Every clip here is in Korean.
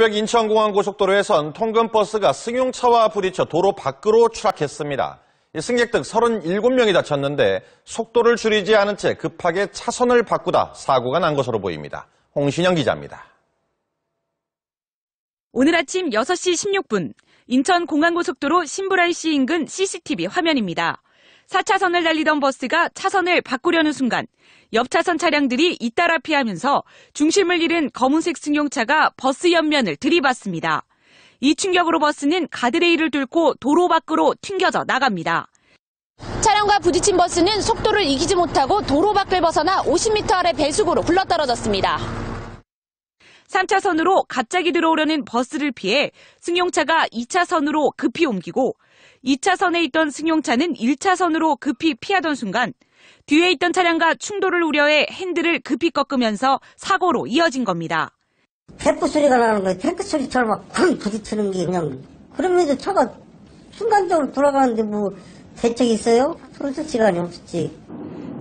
인천공항고속도로에선 통근버스가 승용차와 부딪혀 도로 밖으로 추락했습니다. 승객 등 37명이 다쳤는데 속도를 줄이지 않은 채 급하게 차선을 바꾸다 사고가 난 것으로 보입니다. 홍신영 기자입니다. 오늘 아침 6시 16분 인천공항고속도로 신불RC 인근 CCTV 화면입니다. 4차선을 달리던 버스가 차선을 바꾸려는 순간 옆 차선 차량들이 잇따라 피하면서 중심을 잃은 검은색 승용차가 버스 옆면을 들이받습니다. 이 충격으로 버스는 가드레일을 뚫고 도로 밖으로 튕겨져 나갑니다. 차량과 부딪힌 버스는 속도를 이기지 못하고 도로 밖을 벗어나 50m 아래 배수구로 굴러떨어졌습니다. 3차선으로 갑자기 들어오려는 버스를 피해 승용차가 2차선으로 급히 옮기고 2차선에 있던 승용차는 1차선으로 급히 피하던 순간 뒤에 있던 차량과 충돌을 우려해 핸들을 급히 꺾으면서 사고로 이어진 겁니다. 탱크 소리가 나는 거예요. 탱크 소리처럼 막 쿵 부딪히는 게 그냥. 그러면서 차가 순간적으로 돌아가는데 뭐 대책이 있어요? 손쓸 시간이 없었지.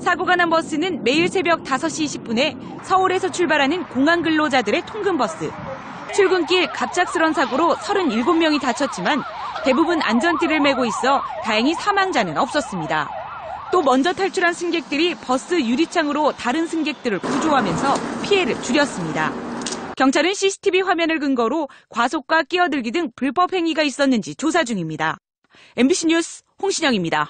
사고가 난 버스는 매일 새벽 5시 20분에 서울에서 출발하는 공항 근로자들의 통근버스. 출근길 갑작스런 사고로 37명이 다쳤지만 대부분 안전띠를 메고 있어 다행히 사망자는 없었습니다. 또 먼저 탈출한 승객들이 버스 유리창으로 다른 승객들을 구조하면서 피해를 줄였습니다. 경찰은 CCTV 화면을 근거로 과속과 끼어들기 등 불법 행위가 있었는지 조사 중입니다. MBC 뉴스 홍신영입니다.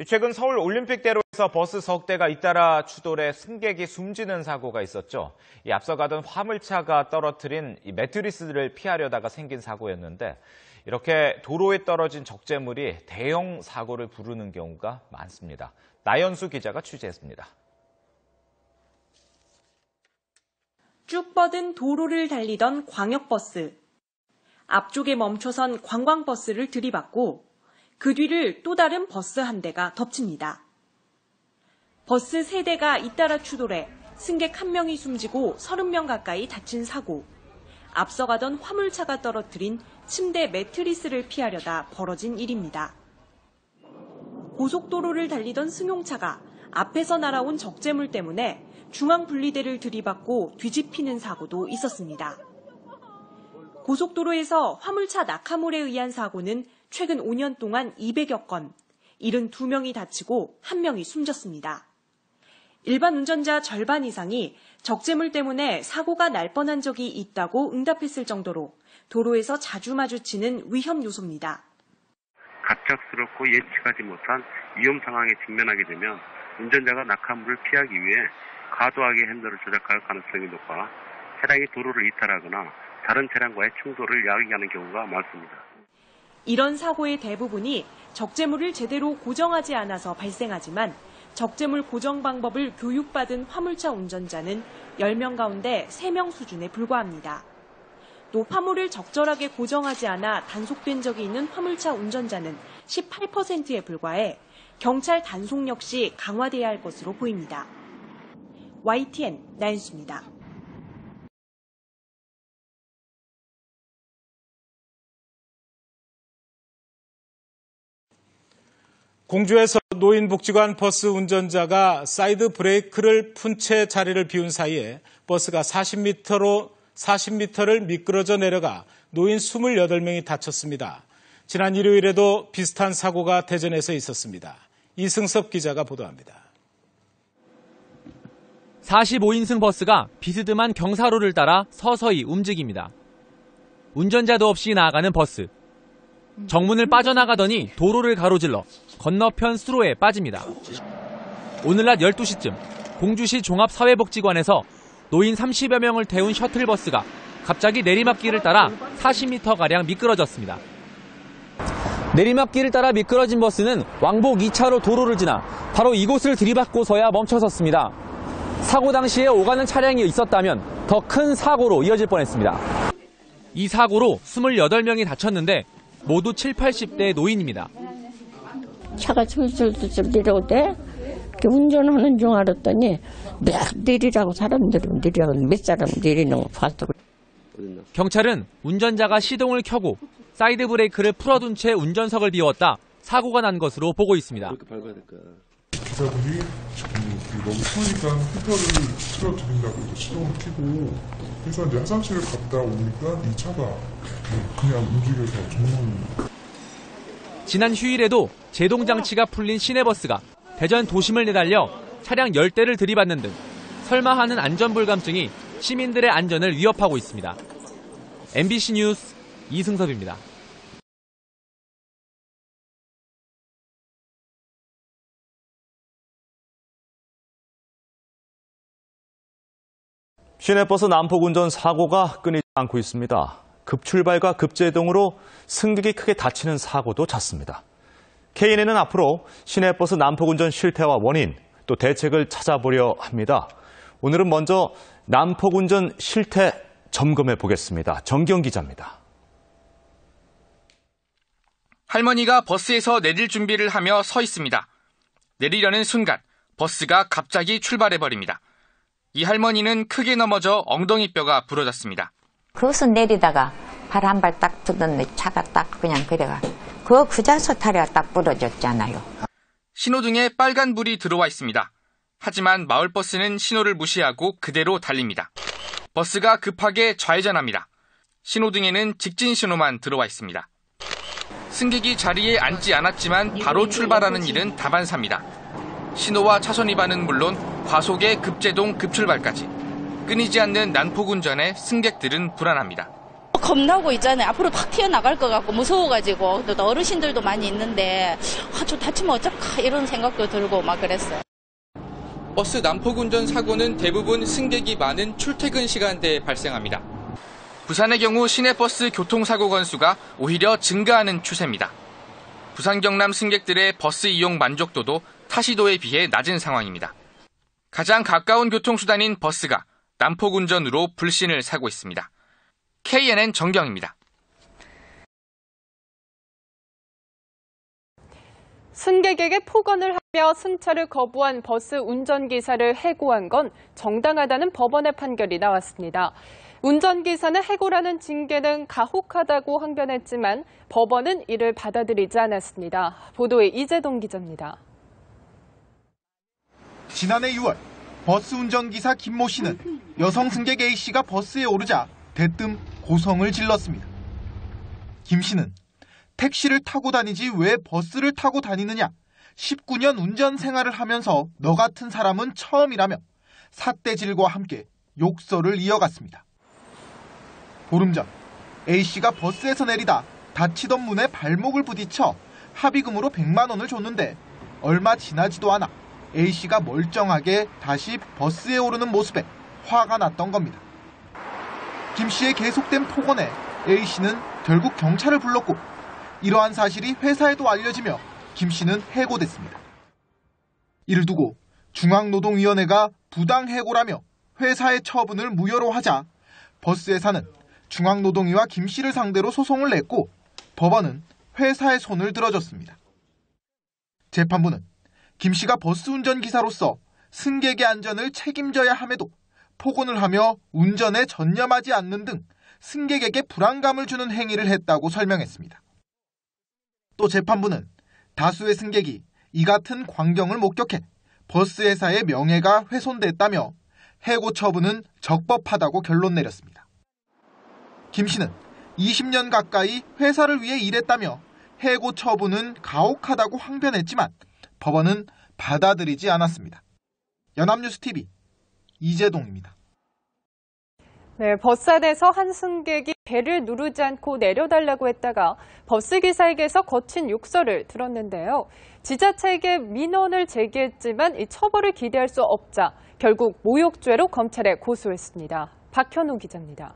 최근 서울 올림픽대로에서 버스 석 대가 잇따라 추돌해 승객이 숨지는 사고가 있었죠. 앞서가던 화물차가 떨어뜨린 매트리스를 피하려다가 생긴 사고였는데 이렇게 도로에 떨어진 적재물이 대형 사고를 부르는 경우가 많습니다. 나연수 기자가 취재했습니다. 쭉 뻗은 도로를 달리던 광역버스. 앞쪽에 멈춰선 관광버스를 들이받고 그 뒤를 또 다른 버스 한 대가 덮칩니다. 버스 3대가 잇따라 추돌해 승객 1명이 숨지고 30명 가까이 다친 사고. 앞서가던 화물차가 떨어뜨린 침대 매트리스를 피하려다 벌어진 일입니다. 고속도로를 달리던 승용차가 앞에서 날아온 적재물 때문에 중앙분리대를 들이받고 뒤집히는 사고도 있었습니다. 고속도로에서 화물차 낙하물에 의한 사고는 최근 5년 동안 200여 건, 72명이 다치고 1명이 숨졌습니다. 일반 운전자 절반 이상이 적재물 때문에 사고가 날 뻔한 적이 있다고 응답했을 정도로 도로에서 자주 마주치는 위험 요소입니다. 갑작스럽고 예측하지 못한 위험 상황에 직면하게 되면 운전자가 낙하물을 피하기 위해 과도하게 핸들을 조작할 가능성이 높아 차량이 도로를 이탈하거나 다른 차량과의 충돌을 야기하는 경우가 많습니다. 이런 사고의 대부분이 적재물을 제대로 고정하지 않아서 발생하지만 적재물 고정 방법을 교육받은 화물차 운전자는 10명 가운데 3명 수준에 불과합니다. 또 화물을 적절하게 고정하지 않아 단속된 적이 있는 화물차 운전자는 18%에 불과해 경찰 단속 역시 강화돼야 할 것으로 보입니다. YTN 나연수입니다. 공주에서 노인복지관 버스 운전자가 사이드 브레이크를 푼 채 자리를 비운 사이에 버스가 40m를 미끄러져 내려가 노인 28명이 다쳤습니다. 지난 일요일에도 비슷한 사고가 대전에서 있었습니다. 이승섭 기자가 보도합니다. 45인승 버스가 비스듬한 경사로를 따라 서서히 움직입니다. 운전자도 없이 나아가는 버스. 정문을 빠져나가더니 도로를 가로질러 건너편 수로에 빠집니다. 오늘 낮 12시쯤 공주시 종합사회복지관에서 노인 30여 명을 태운 셔틀버스가 갑자기 내리막길을 따라 40m가량 미끄러졌습니다. 내리막길을 따라 미끄러진 버스는 왕복 2차로 도로를 지나 바로 이곳을 들이받고서야 멈춰섰습니다. 사고 당시에 오가는 차량이 있었다면 더 큰 사고로 이어질 뻔했습니다. 이 사고로 28명이 다쳤는데 모두 70, 80대 노인입니다. 차가 슬슬 내려올 때 운전하는 줄 알았더니 내리라고 사람들은 내리라고 몇 사람 내리는 거 봤어. 경찰은 운전자가 시동을 켜고 사이드 브레이크를 풀어둔 채 운전석을 비웠다 사고가 난 것으로 보고 있습니다. 기사들이 너무 추우니까 히터를 틀어드린다고 시동을 켜고 그래서 이제 화장실을 갔다 오니까 이 차가 그냥 움직여서 정문. 지난 휴일에도 제동장치가 풀린 시내버스가 대전 도심을 내달려 차량 10대를 들이받는 등 설마 하는 안전불감증이 시민들의 안전을 위협하고 있습니다. MBC 뉴스 이승섭입니다. 시내버스 난폭 운전 사고가 끊이지 않고 있습니다. 급출발과 급제동으로 승객이 크게 다치는 사고도 잦습니다. KNN은 앞으로 시내버스 난폭 운전 실태와 원인, 또 대책을 찾아보려 합니다. 오늘은 먼저 난폭 운전 실태 점검해 보겠습니다. 정기영 기자입니다. 할머니가 버스에서 내릴 준비를 하며 서 있습니다. 내리려는 순간 버스가 갑자기 출발해버립니다. 이 할머니는 크게 넘어져 엉덩이뼈가 부러졌습니다. 거기서 내리다가 발 한 발 딱 두던 차가 딱 그냥 그래가 그 자서 타려 딱 부러졌잖아요. 신호등에 빨간 불이 들어와 있습니다. 하지만 마을버스는 신호를 무시하고 그대로 달립니다. 버스가 급하게 좌회전합니다. 신호등에는 직진 신호만 들어와 있습니다. 승객이 자리에 앉지 않았지만 바로 출발하는 일은 다반사입니다. 신호와 차선 위반은 물론 과속의 급제동 급출발까지 끊이지 않는 난폭 운전에 승객들은 불안합니다. 겁나고 있잖아요. 앞으로 팍 튀어나갈 것 같고 무서워가지고 또 어르신들도 많이 있는데 저 다치면 어쩔까 이런 생각도 들고 막 그랬어요. 버스 난폭 운전 사고는 대부분 승객이 많은 출퇴근 시간대에 발생합니다. 부산의 경우 시내버스 교통사고 건수가 오히려 증가하는 추세입니다. 부산 경남 승객들의 버스 이용 만족도도 타시도에 비해 낮은 상황입니다. 가장 가까운 교통수단인 버스가 난폭 운전으로 불신을 사고 있습니다. KNN 정경입니다. 승객에게 폭언을 하며 승차를 거부한 버스 운전기사를 해고한 건 정당하다는 법원의 판결이 나왔습니다. 운전기사는 해고라는 징계는 가혹하다고 항변했지만 법원은 이를 받아들이지 않았습니다. 보도에 이재동 기자입니다. 지난해 6월 버스 운전기사 김모 씨는 여성 승객 A씨가 버스에 오르자 대뜸 고성을 질렀습니다. 김 씨는 택시를 타고 다니지 왜 버스를 타고 다니느냐, 19년 운전 생활을 하면서 너 같은 사람은 처음이라며 삿대질과 함께 욕설을 이어갔습니다. 보름 전 A씨가 버스에서 내리다 다치던 문에 발목을 부딪혀 합의금으로 100만 원을 줬는데 얼마 지나지도 않아 A씨가 멀쩡하게 다시 버스에 오르는 모습에 화가 났던 겁니다. 김 씨의 계속된 폭언에 A씨는 결국 경찰을 불렀고 이러한 사실이 회사에도 알려지며 김 씨는 해고됐습니다. 이를 두고 중앙노동위원회가 부당해고라며 회사의 처분을 무효로 하자 버스회사는 중앙노동위와 김 씨를 상대로 소송을 냈고 법원은 회사의 손을 들어줬습니다. 재판부는 김 씨가 버스 운전기사로서 승객의 안전을 책임져야 함에도 폭언을 하며 운전에 전념하지 않는 등 승객에게 불안감을 주는 행위를 했다고 설명했습니다. 또 재판부는 다수의 승객이 이 같은 광경을 목격해 버스회사의 명예가 훼손됐다며 해고 처분은 적법하다고 결론 내렸습니다. 김 씨는 20년 가까이 회사를 위해 일했다며 해고 처분은 가혹하다고 항변했지만 법원은 받아들이지 않았습니다. 연합뉴스TV 이재동입니다. 네, 버스 안에서 한 승객이 벨을 누르지 않고 내려달라고 했다가 버스기사에게서 거친 욕설을 들었는데요. 지자체에게 민원을 제기했지만 이 처벌을 기대할 수 없자 결국 모욕죄로 검찰에 고소했습니다. 박현우 기자입니다.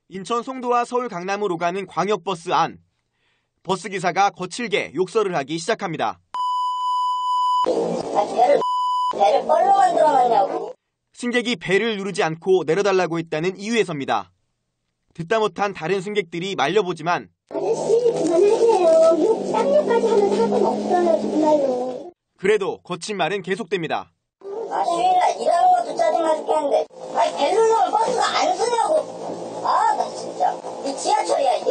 인천 송도와 서울 강남으로 가는 광역버스 안. 버스기사가 거칠게 욕설을 하기 시작합니다. 배를 뻘로 만들어놨냐고. 승객이 배를 누르지 않고 내려달라고 했다는 이유에서입니다. 듣다 못한 다른 승객들이 말려보지만 아저씨 그만하세요. 쌍욕까지 하는 사고는 없어요. 정말로. 그래도 거친 말은 계속됩니다. 휴일날 일하는 것도 짜증나 죽겠는데 배 누르면 버스가 안 서냐고. 나 진짜 이 지하철이야 이게?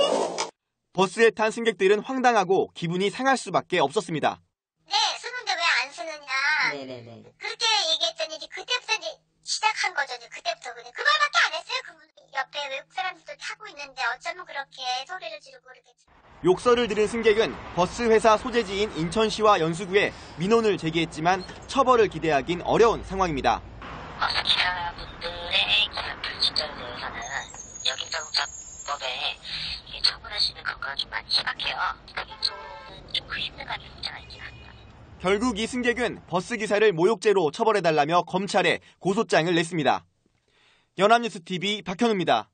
버스에 탄 승객들은 황당하고 기분이 상할 수밖에 없었습니다. 네, 쓰는데 왜 안 쓰느냐. 네네네. 그렇게 얘기했더니 이제 그때부터 이제 시작한 거죠. 그러더니 그때부터 그냥 그 말밖에 안 했어요. 그분 옆에 외국 사람들도 타고 있는데 어쩌면 그렇게 소리를 지르고 그러겠죠. 욕설을 들은 승객은 버스 회사 소재지인 인천시와 연수구에 민원을 제기했지만 처벌을 기대하긴 어려운 상황입니다. 버스 기사분들의 불친절에 대해서는 여객자동차법에 처벌할 수 있는 근거가 좀 많이 심각해요. 그게 좀 의심감이 있지 않나 합니다. 결국 이 승객은 버스 기사를 모욕죄로 처벌해달라며 검찰에 고소장을 냈습니다. 연합뉴스TV 박현우입니다.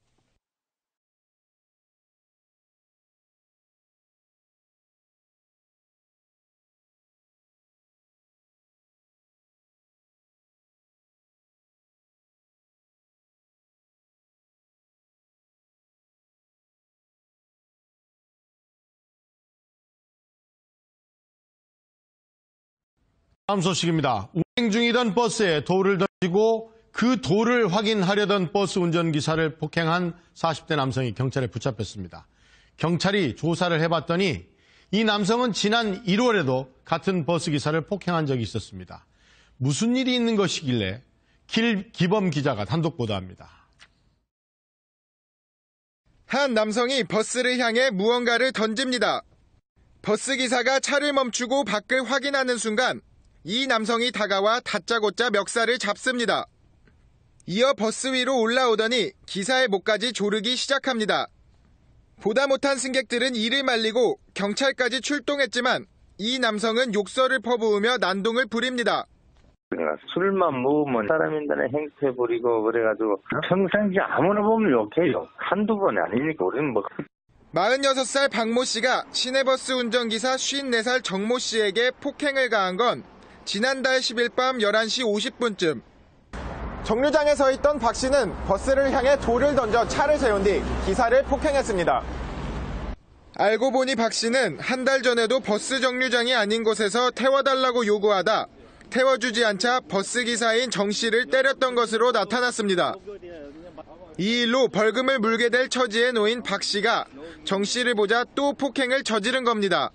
다음 소식입니다. 운행 중이던 버스에 돌을 던지고 그 돌을 확인하려던 버스 운전기사를 폭행한 40대 남성이 경찰에 붙잡혔습니다. 경찰이 조사를 해봤더니 이 남성은 지난 1월에도 같은 버스기사를 폭행한 적이 있었습니다. 무슨 일이 있는 것이길래 길기범 기자가 단독 보도합니다. 한 남성이 버스를 향해 무언가를 던집니다. 버스기사가 차를 멈추고 밖을 확인하는 순간 이 남성이 다가와 다짜고짜 멱살을 잡습니다. 이어 버스 위로 올라오더니 기사의 목까지 조르기 시작합니다. 보다 못한 승객들은 이를 말리고 경찰까지 출동했지만 이 남성은 욕설을 퍼부으며 난동을 부립니다. 술만 먹으면 사람인들의 행태 부리고 그래가지고 평상시 아무나 보면 욕해요. 한두 번이 아니니까 우리는 뭐. 46살 박모 씨가 시내버스 운전기사 54살 정모 씨에게 폭행을 가한 건 지난달 10일 밤 11시 50분쯤. 정류장에 서 있던 박 씨는 버스를 향해 돌을 던져 차를 세운 뒤 기사를 폭행했습니다. 알고 보니 박 씨는 한 달 전에도 버스 정류장이 아닌 곳에서 태워달라고 요구하다 태워주지 않자 버스기사인 정 씨를 때렸던 것으로 나타났습니다. 이 일로 벌금을 물게 될 처지에 놓인 박 씨가 정 씨를 보자 또 폭행을 저지른 겁니다.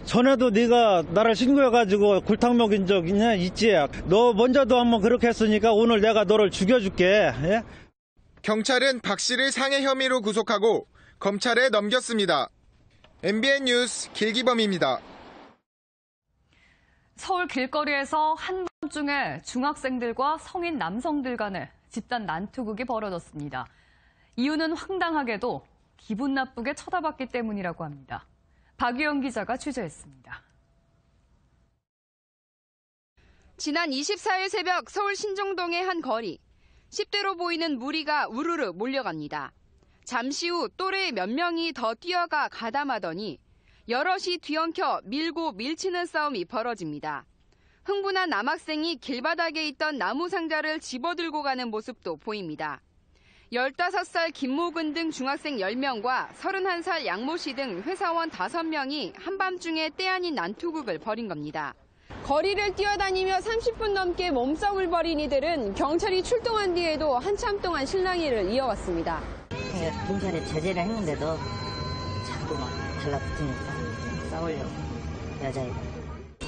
전에도 네가 나를 신고해가지고 굴탕 먹인 적 있지? 너 먼저도 한번 그렇게 했으니까 오늘 내가 너를 죽여줄게. 예? 경찰은 박 씨를 상해 혐의로 구속하고 검찰에 넘겼습니다. MBN 뉴스 길기범입니다. 서울 길거리에서 한밤중에 중학생들과 성인 남성들 간에 집단 난투극이 벌어졌습니다. 이유는 황당하게도 기분 나쁘게 쳐다봤기 때문이라고 합니다. 박유영 기자가 취재했습니다. 지난 24일 새벽 서울 신정동의 한 거리. 10대로 보이는 무리가 우르르 몰려갑니다. 잠시 후 또래 몇 명이 더 뛰어가 가담하더니 여럿이 뒤엉켜 밀고 밀치는 싸움이 벌어집니다. 흥분한 남학생이 길바닥에 있던 나무 상자를 집어들고 가는 모습도 보입니다. 15살 김모근 등 중학생 10명과 31살 양모 씨 등 회사원 5명이 한밤중에 때 아닌 난투극을 벌인 겁니다. 거리를 뛰어다니며 30분 넘게 몸싸움을 벌인 이들은 경찰이 출동한 뒤에도 한참 동안 실랑이를 이어왔습니다. 경찰이 제재를 했는데도 자꾸 막 달라붙으니까 싸우려고 여자애들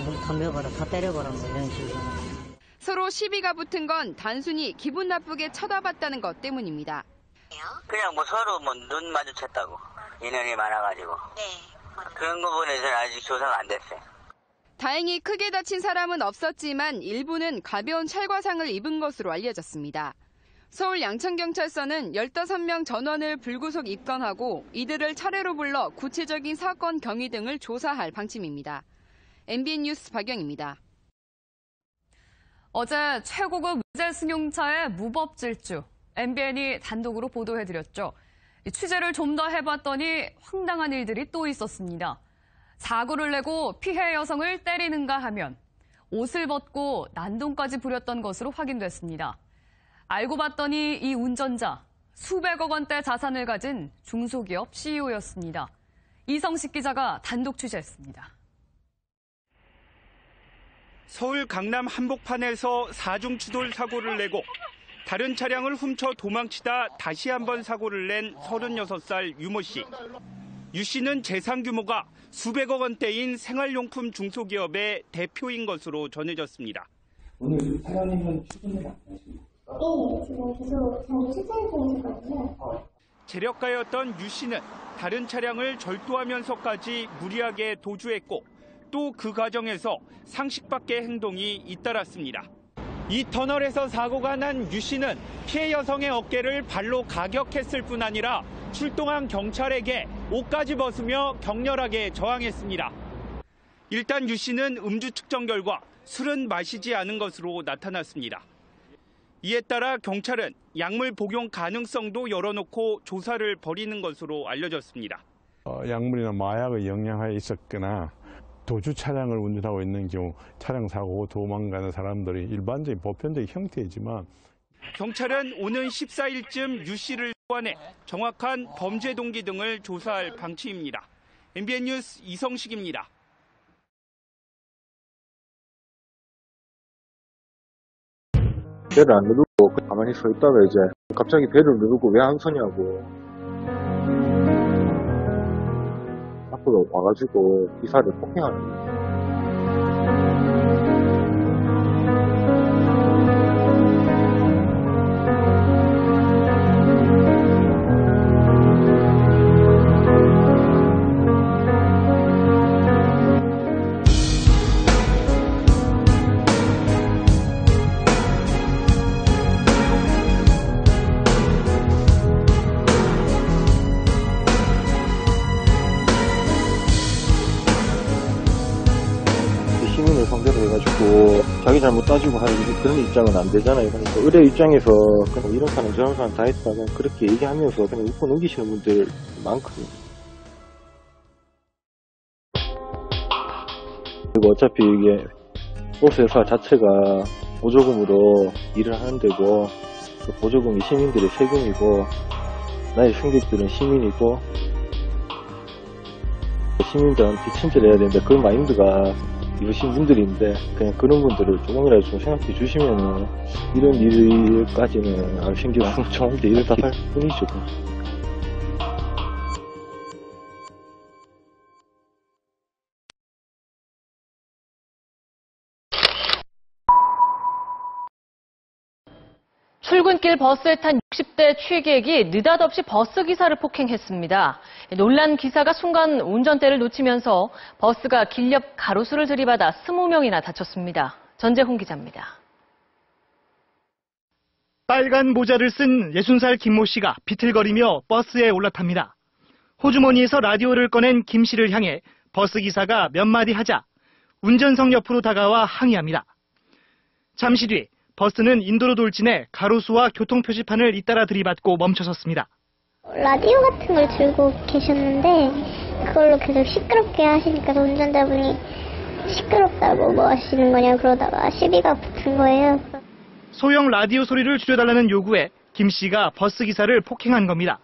물 덤벼버려 더 때려버려 뭐 이런 식으로. 서로 시비가 붙은 건 단순히 기분 나쁘게 쳐다봤다는 것 때문입니다. 그냥 뭐 서로 뭐 눈 마주쳤다고 인원이 많아가지고 그런 부분에서는 아직 조사가 안 됐어요. 다행히 크게 다친 사람은 없었지만 일부는 가벼운 찰과상을 입은 것으로 알려졌습니다. 서울 양천경찰서는 15명 전원을 불구속 입건하고 이들을 차례로 불러 구체적인 사건 경위 등을 조사할 방침입니다. MBN 뉴스 박영입니다. 어제 최고급 무제 승용차의 무법 질주, MBN이 단독으로 보도해드렸죠. 취재를 좀 더 해봤더니 황당한 일들이 또 있었습니다. 사고를 내고 피해 여성을 때리는가 하면 옷을 벗고 난동까지 부렸던 것으로 확인됐습니다. 알고 봤더니 이 운전자 수백억 원대 자산을 가진 중소기업 CEO였습니다. 이성식 기자가 단독 취재했습니다. 서울 강남 한복판에서 4중 추돌 사고를 내고 다른 차량을 훔쳐 도망치다 다시 한번 사고를 낸 36살 유모 씨. 유 씨는 재산 규모가 수백억 원대인 생활용품 중소기업의 대표인 것으로 전해졌습니다. 오늘 사장님은 출근을 안 하십니까? 네, 지금 계속 저희 출장 중에 있었거든요. 재력가였던 유 씨는 다른 차량을 절도하면서까지 무리하게 도주했고 또 그 과정에서 상식 밖의 행동이 잇따랐습니다. 이 터널에서 사고가 난 유 씨는 피해 여성의 어깨를 발로 가격했을 뿐 아니라 출동한 경찰에게 옷까지 벗으며 격렬하게 저항했습니다. 일단 유 씨는 음주 측정 결과 술은 마시지 않은 것으로 나타났습니다. 이에 따라 경찰은 약물 복용 가능성도 열어놓고 조사를 벌이는 것으로 알려졌습니다. 약물이나 마약의 영향하에 있었거나 도주 차량을 운전하고 있는 경우 차량 사고 도망가는 사람들이 일반적인 보편적인 형태이지만 경찰은 오는 14일쯤 유 씨를 소환해 정확한 범죄 동기 등을 조사할 방침입니다. MBN 뉴스 이성식입니다. 배를 안 누르고 가만히 서 있다가 이제 갑자기 배를 누르고 왜 안 서냐고 앞으로 와가지고 기사를 폭행하는 거예요. 시민을 상대로 해가지고 자기 잘못 따지고 할 그런 입장은 안 되잖아요. 그러니까 의뢰 입장에서 그냥 이런 사람 저런 사람 다 했다 그냥 그렇게 얘기하면서 그냥 웃고 넘기시는 분들 많거든요. 그리고 어차피 이게 버스 회사 자체가 보조금으로 일을 하는 데고 그 보조금이 시민들의 세금이고 나의 승객들은 시민이고 시민들한테 친절해야 되는데 그런 마인드가 이러신 분들인데 그냥 그런 분들을 조금이라도 좀 생각해 주시면은 이런 일까지는 안 생기고 좋은데 이러다 할 뿐이죠. 출근길 버스에 탄 60대 취객이 느닷없이 버스 기사를 폭행했습니다. 놀란 기사가 순간 운전대를 놓치면서 버스가 길 옆 가로수를 들이받아 20명이나 다쳤습니다. 전재홍 기자입니다. 빨간 모자를 쓴 60살 김모 씨가 비틀거리며 버스에 올라탑니다. 호주머니에서 라디오를 꺼낸 김 씨를 향해 버스 기사가 몇 마디 하자 운전석 옆으로 다가와 항의합니다. 잠시 뒤 버스는 인도로 돌진해 가로수와 교통표지판을 잇따라 들이받고 멈춰섰습니다. 라디오 같은 걸 들고 계셨는데 그걸로 계속 시끄럽게 하시니까 운전자분이 시끄럽다고 뭐 하시는 거냐 그러다가 시비가 붙은 거예요. 소형 라디오 소리를 줄여달라는 요구에 김 씨가 버스 기사를 폭행한 겁니다.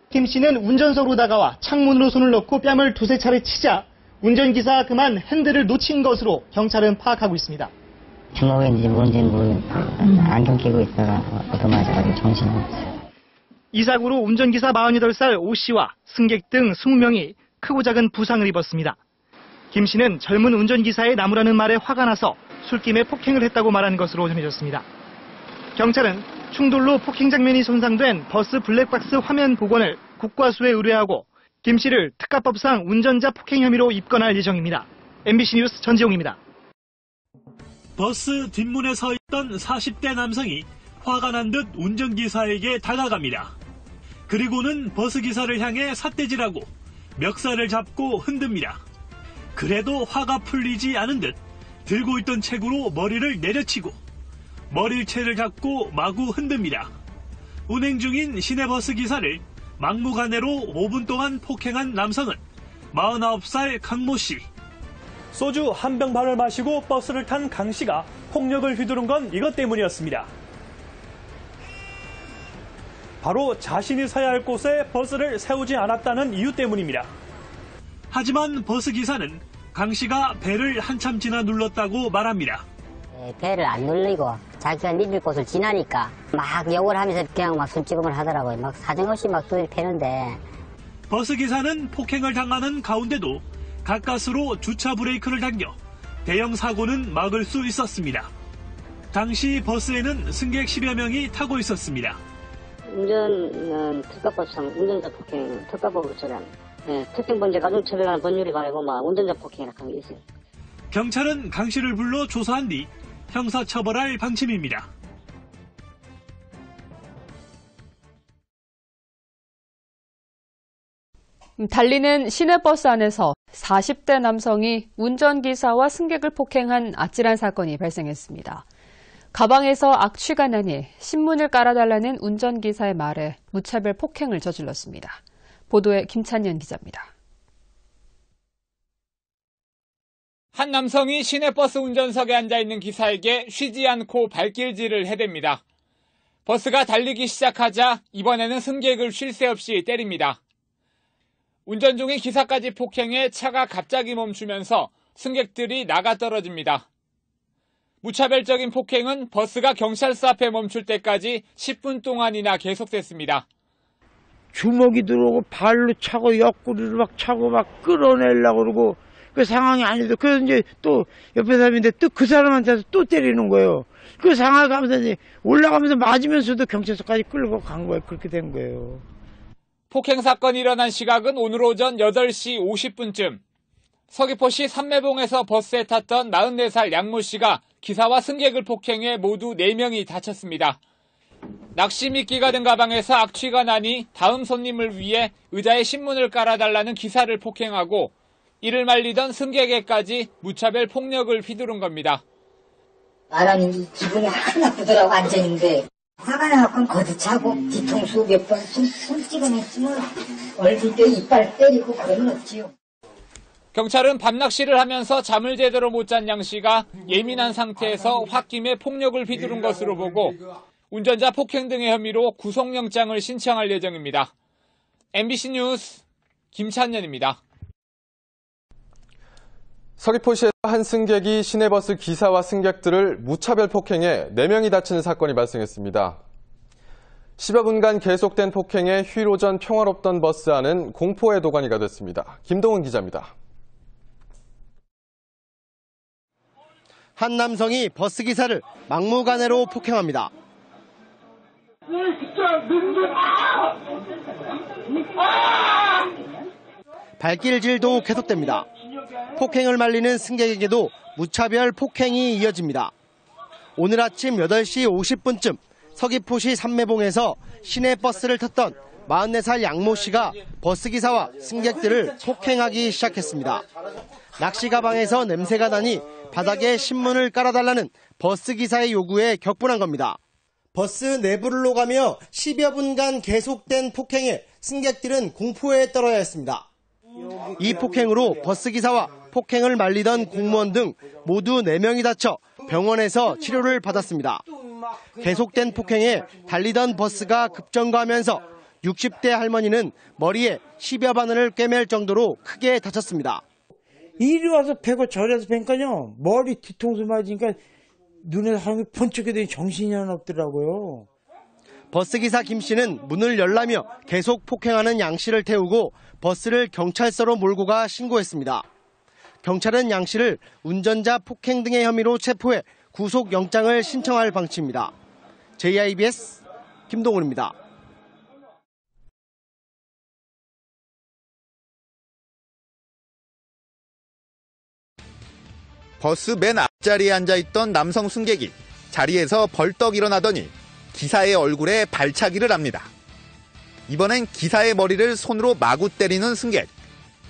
김 씨는 운전석으로 다가와 창문으로 손을 넣고 뺨을 두세 차례 치자 운전기사가 그만 핸들을 놓친 것으로 경찰은 파악하고 있습니다. 주먹인지 뭔지 안경 끼고 있다가 얻어맞아가지고 정신이 없어요. 이 사고로 운전기사 48살 오 씨와 승객 등 20명이 크고 작은 부상을 입었습니다. 김 씨는 젊은 운전기사의 나무라는 말에 화가 나서 술김에 폭행을 했다고 말한 것으로 전해졌습니다. 경찰은 충돌로 폭행 장면이 손상된 버스 블랙박스 화면 복원을 국과수에 의뢰하고 김 씨를 특가법상 운전자 폭행 혐의로 입건할 예정입니다. MBC 뉴스 전지용입니다. 버스 뒷문에 서 있던 40대 남성이 화가 난 듯 운전기사에게 다가갑니다. 그리고는 버스기사를 향해 삿대질하고 멱살을 잡고 흔듭니다. 그래도 화가 풀리지 않은 듯 들고 있던 책으로 머리를 내려치고 머리채를 잡고 마구 흔듭니다. 운행 중인 시내버스 기사를 막무가내로 5분 동안 폭행한 남성은 49살 강모 씨. 소주 한 병 반을 마시고 버스를 탄 강 씨가 폭력을 휘두른 건 이것 때문이었습니다. 바로 자신이 서야 할 곳에 버스를 세우지 않았다는 이유 때문입니다. 하지만 버스 기사는 강 씨가 배를 한참 지나 눌렀다고 말합니다. 배를 안 눌리고 자기가 밀릴 곳을 지나니까 막 욕을 하면서 그냥 막 손찌검을 하더라고요. 막 사정없이 막 패는데. 버스 기사는 폭행을 당하는 가운데도 가까스로 주차 브레이크를 당겨 대형 사고는 막을 수 있었습니다. 당시 버스에는 승객 10여 명이 타고 있었습니다. 운전은 특가법상 운전자 폭행 특가법으로 처리한 특정범죄 가중처벌하는 법률이 바라고 운전자 폭행이라고 한 게 있어요. 경찰은 강 씨를 불러 조사한 뒤 형사처벌할 방침입니다. 달리는 시내버스 안에서 40대 남성이 운전기사와 승객을 폭행한 아찔한 사건이 발생했습니다. 가방에서 악취가 나니 신문을 깔아달라는 운전기사의 말에 무차별 폭행을 저질렀습니다. 보도에 김찬년 기자입니다. 한 남성이 시내버스 운전석에 앉아있는 기사에게 쉬지 않고 발길질을 해댑니다. 버스가 달리기 시작하자 이번에는 승객을 쉴 새 없이 때립니다. 운전 중인 기사까지 폭행해 차가 갑자기 멈추면서 승객들이 나가 떨어집니다. 무차별적인 폭행은 버스가 경찰서 앞에 멈출 때까지 10분 동안이나 계속됐습니다. 주먹이 들어오고 발로 차고 옆구리를 막 차고 막 끌어내려고 그러고 그 상황이 아니도 그래서 이제 또 옆에 사람인데 또 그 사람한테서 또 때리는 거예요. 그 상황을 가면서 이제 올라가면서 맞으면서도 경찰서까지 끌고 간 거예요. 그렇게 된 거예요. 폭행 사건이 일어난 시각은 오늘 오전 8시 50분쯤. 서귀포시 삼매봉에서 버스에 탔던 44살 양모 씨가 기사와 승객을 폭행해 모두 4명이 다쳤습니다. 낚시 미끼가 든 가방에서 악취가 나니 다음 손님을 위해 의자에 신문을 깔아달라는 기사를 폭행하고 이를 말리던 승객에게까지 무차별 폭력을 휘두른 겁니다. 나라니 기분이 하나 나쁘더라고 앉아있는데 화가 나갖고 거듭차고 뒤통수 몇 번 손 찍어냈지만 얼굴 때 이빨 때리고 그러면 없지요. 경찰은 밤낚시를 하면서 잠을 제대로 못 잔 양 씨가 예민한 상태에서 홧김에 폭력을 휘두른 것으로 보고 운전자 폭행 등의 혐의로 구속영장을 신청할 예정입니다. MBC 뉴스 김찬년입니다. 서귀포시에서 한 승객이 시내버스 기사와 승객들을 무차별 폭행해 4명이 다치는 사건이 발생했습니다. 10여 분간 계속된 폭행에 휴일 오전 평화롭던 버스 안은 공포의 도가니가 됐습니다. 김동훈 기자입니다. 한 남성이 버스기사를 막무가내로 폭행합니다. 발길질도 계속됩니다. 폭행을 말리는 승객에게도 무차별 폭행이 이어집니다. 오늘 아침 8시 50분쯤 서귀포시 삼매봉에서 시내버스를 탔던 44살 양모 씨가 버스기사와 승객들을 폭행하기 시작했습니다. 낚시 가방에서 냄새가 나니 바닥에 신문을 깔아달라는 버스기사의 요구에 격분한 겁니다. 버스 내부를 오가며 10여 분간 계속된 폭행에 승객들은 공포에 떨어야 했습니다. 이 폭행으로 버스기사와 폭행을 말리던 공무원 등 모두 4명이 다쳐 병원에서 치료를 받았습니다. 계속된 폭행에 달리던 버스가 급정거하면서 60대 할머니는 머리에 10여 바늘을 꿰맬 정도로 크게 다쳤습니다. 이리 와서 패고 저리 와서 패니까요. 머리 뒤통수 맞으니까 눈에 사람이 번쩍이더니 정신이 하나 없더라고요. 버스기사 김 씨는 문을 열라며 계속 폭행하는 양 씨를 태우고 버스를 경찰서로 몰고 가 신고했습니다. 경찰은 양 씨를 운전자 폭행 등의 혐의로 체포해 구속영장을 신청할 방침입니다. JIBS 김동훈입니다. 버스 맨 앞자리에 앉아있던 남성 승객이 자리에서 벌떡 일어나더니 기사의 얼굴에 발차기를 합니다. 이번엔 기사의 머리를 손으로 마구 때리는 승객.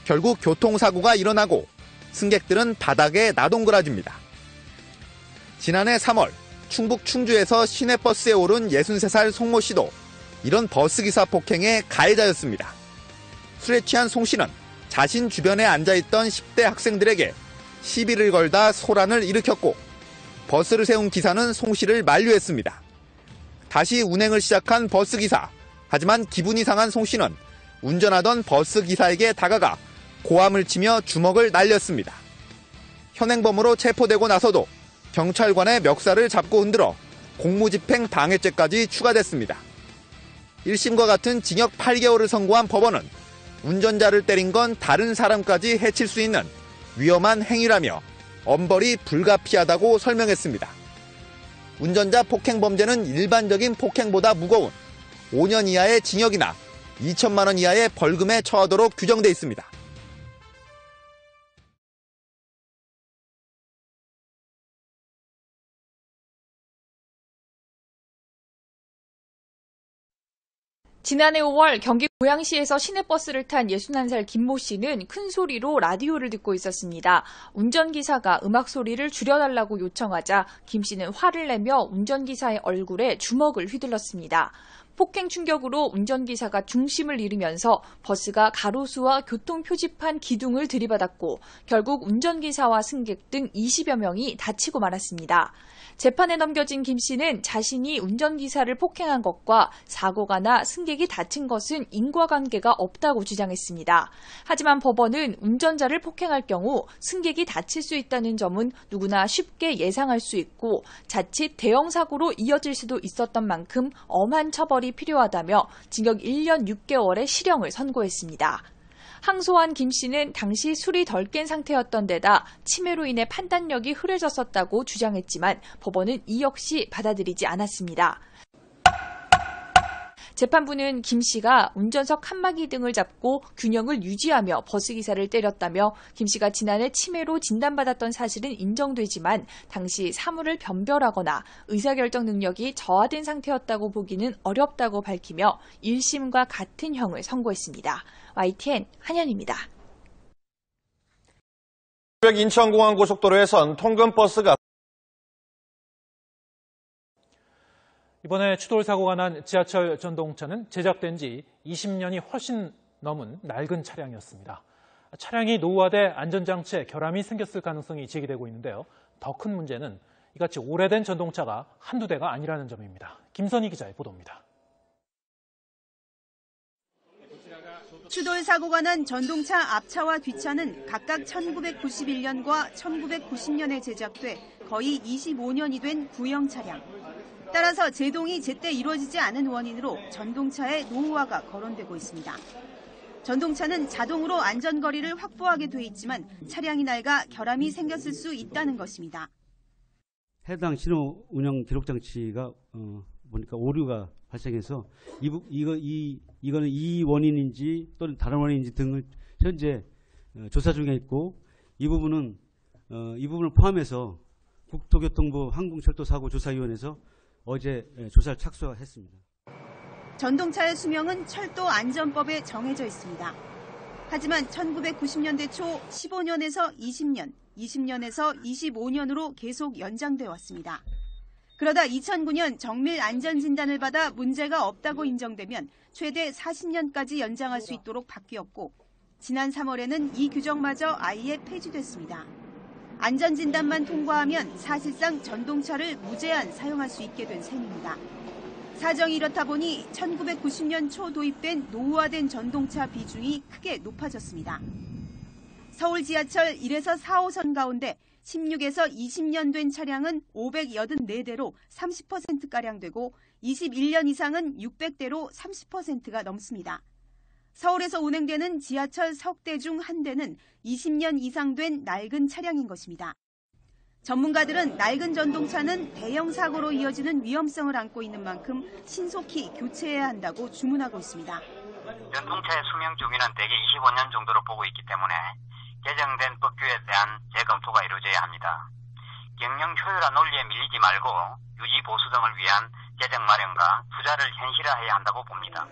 결국 교통사고가 일어나고 승객들은 바닥에 나동그라집니다. 지난해 3월 충북 충주에서 시내버스에 오른 63살 송모 씨도 이런 버스기사 폭행의 가해자였습니다. 술에 취한 송 씨는 자신 주변에 앉아있던 10대 학생들에게 시비를 걸다 소란을 일으켰고 버스를 세운 기사는 송 씨를 만류했습니다. 다시 운행을 시작한 버스기사. 하지만 기분이 상한 송 씨는 운전하던 버스기사에게 다가가 고함을 치며 주먹을 날렸습니다. 현행범으로 체포되고 나서도 경찰관의 멱살을 잡고 흔들어 공무집행 방해죄까지 추가됐습니다. 1심과 같은 징역 8개월을 선고한 법원은 운전자를 때린 건 다른 사람까지 해칠 수 있는 위험한 행위라며 엄벌이 불가피하다고 설명했습니다. 운전자 폭행 범죄는 일반적인 폭행보다 무거운 5년 이하의 징역이나 2천만 원 이하의 벌금에 처하도록 규정돼 있습니다. 지난해 5월 경기 고양시에서 시내버스를 탄 61살 김모 씨는 큰 소리로 라디오를 듣고 있었습니다. 운전기사가 음악 소리를 줄여달라고 요청하자 김 씨는 화를 내며 운전기사의 얼굴에 주먹을 휘둘렀습니다. 폭행 충격으로 운전기사가 중심을 잃으면서 버스가 가로수와 교통표지판 기둥을 들이받았고 결국 운전기사와 승객 등 20여 명이 다치고 말았습니다. 재판에 넘겨진 김 씨는 자신이 운전기사를 폭행한 것과 사고가 나 승객이 다친 것은 인과관계가 없다고 주장했습니다. 하지만 법원은 운전자를 폭행할 경우 승객이 다칠 수 있다는 점은 누구나 쉽게 예상할 수 있고 자칫 대형 사고로 이어질 수도 있었던 만큼 엄한 처벌이 필요하다며 징역 1년 6개월의 실형을 선고했습니다. 항소한 김 씨는 당시 술이 덜 깬 상태였던 데다 치매로 인해 판단력이 흐려졌었다고 주장했지만 법원은 이 역시 받아들이지 않았습니다. 재판부는 김 씨가 운전석 칸막이 등을 잡고 균형을 유지하며 버스기사를 때렸다며 김 씨가 지난해 치매로 진단받았던 사실은 인정되지만 당시 사물을 변별하거나 의사결정 능력이 저하된 상태였다고 보기는 어렵다고 밝히며 1심과 같은 형을 선고했습니다. YTN 한현입니다. 인천공항고속도로에선 통근버스가 이번에 추돌 사고가 난 지하철 전동차는 제작된 지 20년이 훨씬 넘은 낡은 차량이었습니다. 차량이 노후화돼 안전장치에 결함이 생겼을 가능성이 제기되고 있는데요. 더 큰 문제는 이같이 오래된 전동차가 한두 대가 아니라는 점입니다. 김선희 기자의 보도입니다. 추돌 사고가 난 전동차 앞차와 뒷차는 각각 1991년과 1990년에 제작돼 거의 25년이 된 구형 차량. 따라서 제동이 제때 이루어지지 않은 원인으로 전동차의 노후화가 거론되고 있습니다. 전동차는 자동으로 안전거리를 확보하게 돼 있지만 차량이 낡아 결함이 생겼을 수 있다는 것입니다. 해당 신호 운영 기록 장치가 보니까 오류가 발생해서 이거는 이 원인인지 또는 다른 원인인지 등을 현재 조사 중에 있고 이 부분을 포함해서 국토교통부 항공철도사고조사위원회에서 어제 조사를 착수했습니다. 전동차의 수명은 철도 안전법에 정해져 있습니다. 하지만 1990년대 초 15년에서 20년, 20년에서 25년으로 계속 연장돼 왔습니다. 그러다 2009년 정밀 안전진단을 받아 문제가 없다고 인정되면 최대 40년까지 연장할 수 있도록 바뀌었고 지난 3월에는 이 규정마저 아예 폐지됐습니다. 안전진단만 통과하면 사실상 전동차를 무제한 사용할 수 있게 된 셈입니다. 사정이 이렇다 보니 1990년 초 도입된 노후화된 전동차 비중이 크게 높아졌습니다. 서울 지하철 1에서 4호선 가운데 16에서 20년 된 차량은 584대로 30%가량 되고 21년 이상은 600대로 30%가 넘습니다. 서울에서 운행되는 지하철 석 대 중 한 대는 20년 이상 된 낡은 차량인 것입니다. 전문가들은 낡은 전동차는 대형 사고로 이어지는 위험성을 안고 있는 만큼 신속히 교체해야 한다고 주문하고 있습니다. 전동차의 수명 주기는 대개 25년 정도로 보고 있기 때문에 개정된 법규에 대한 재검토가 이루어져야 합니다. 경영 효율화 논리에 밀리지 말고 유지 보수 등을 위한 재정 마련과 투자를 현실화해야 한다고 봅니다.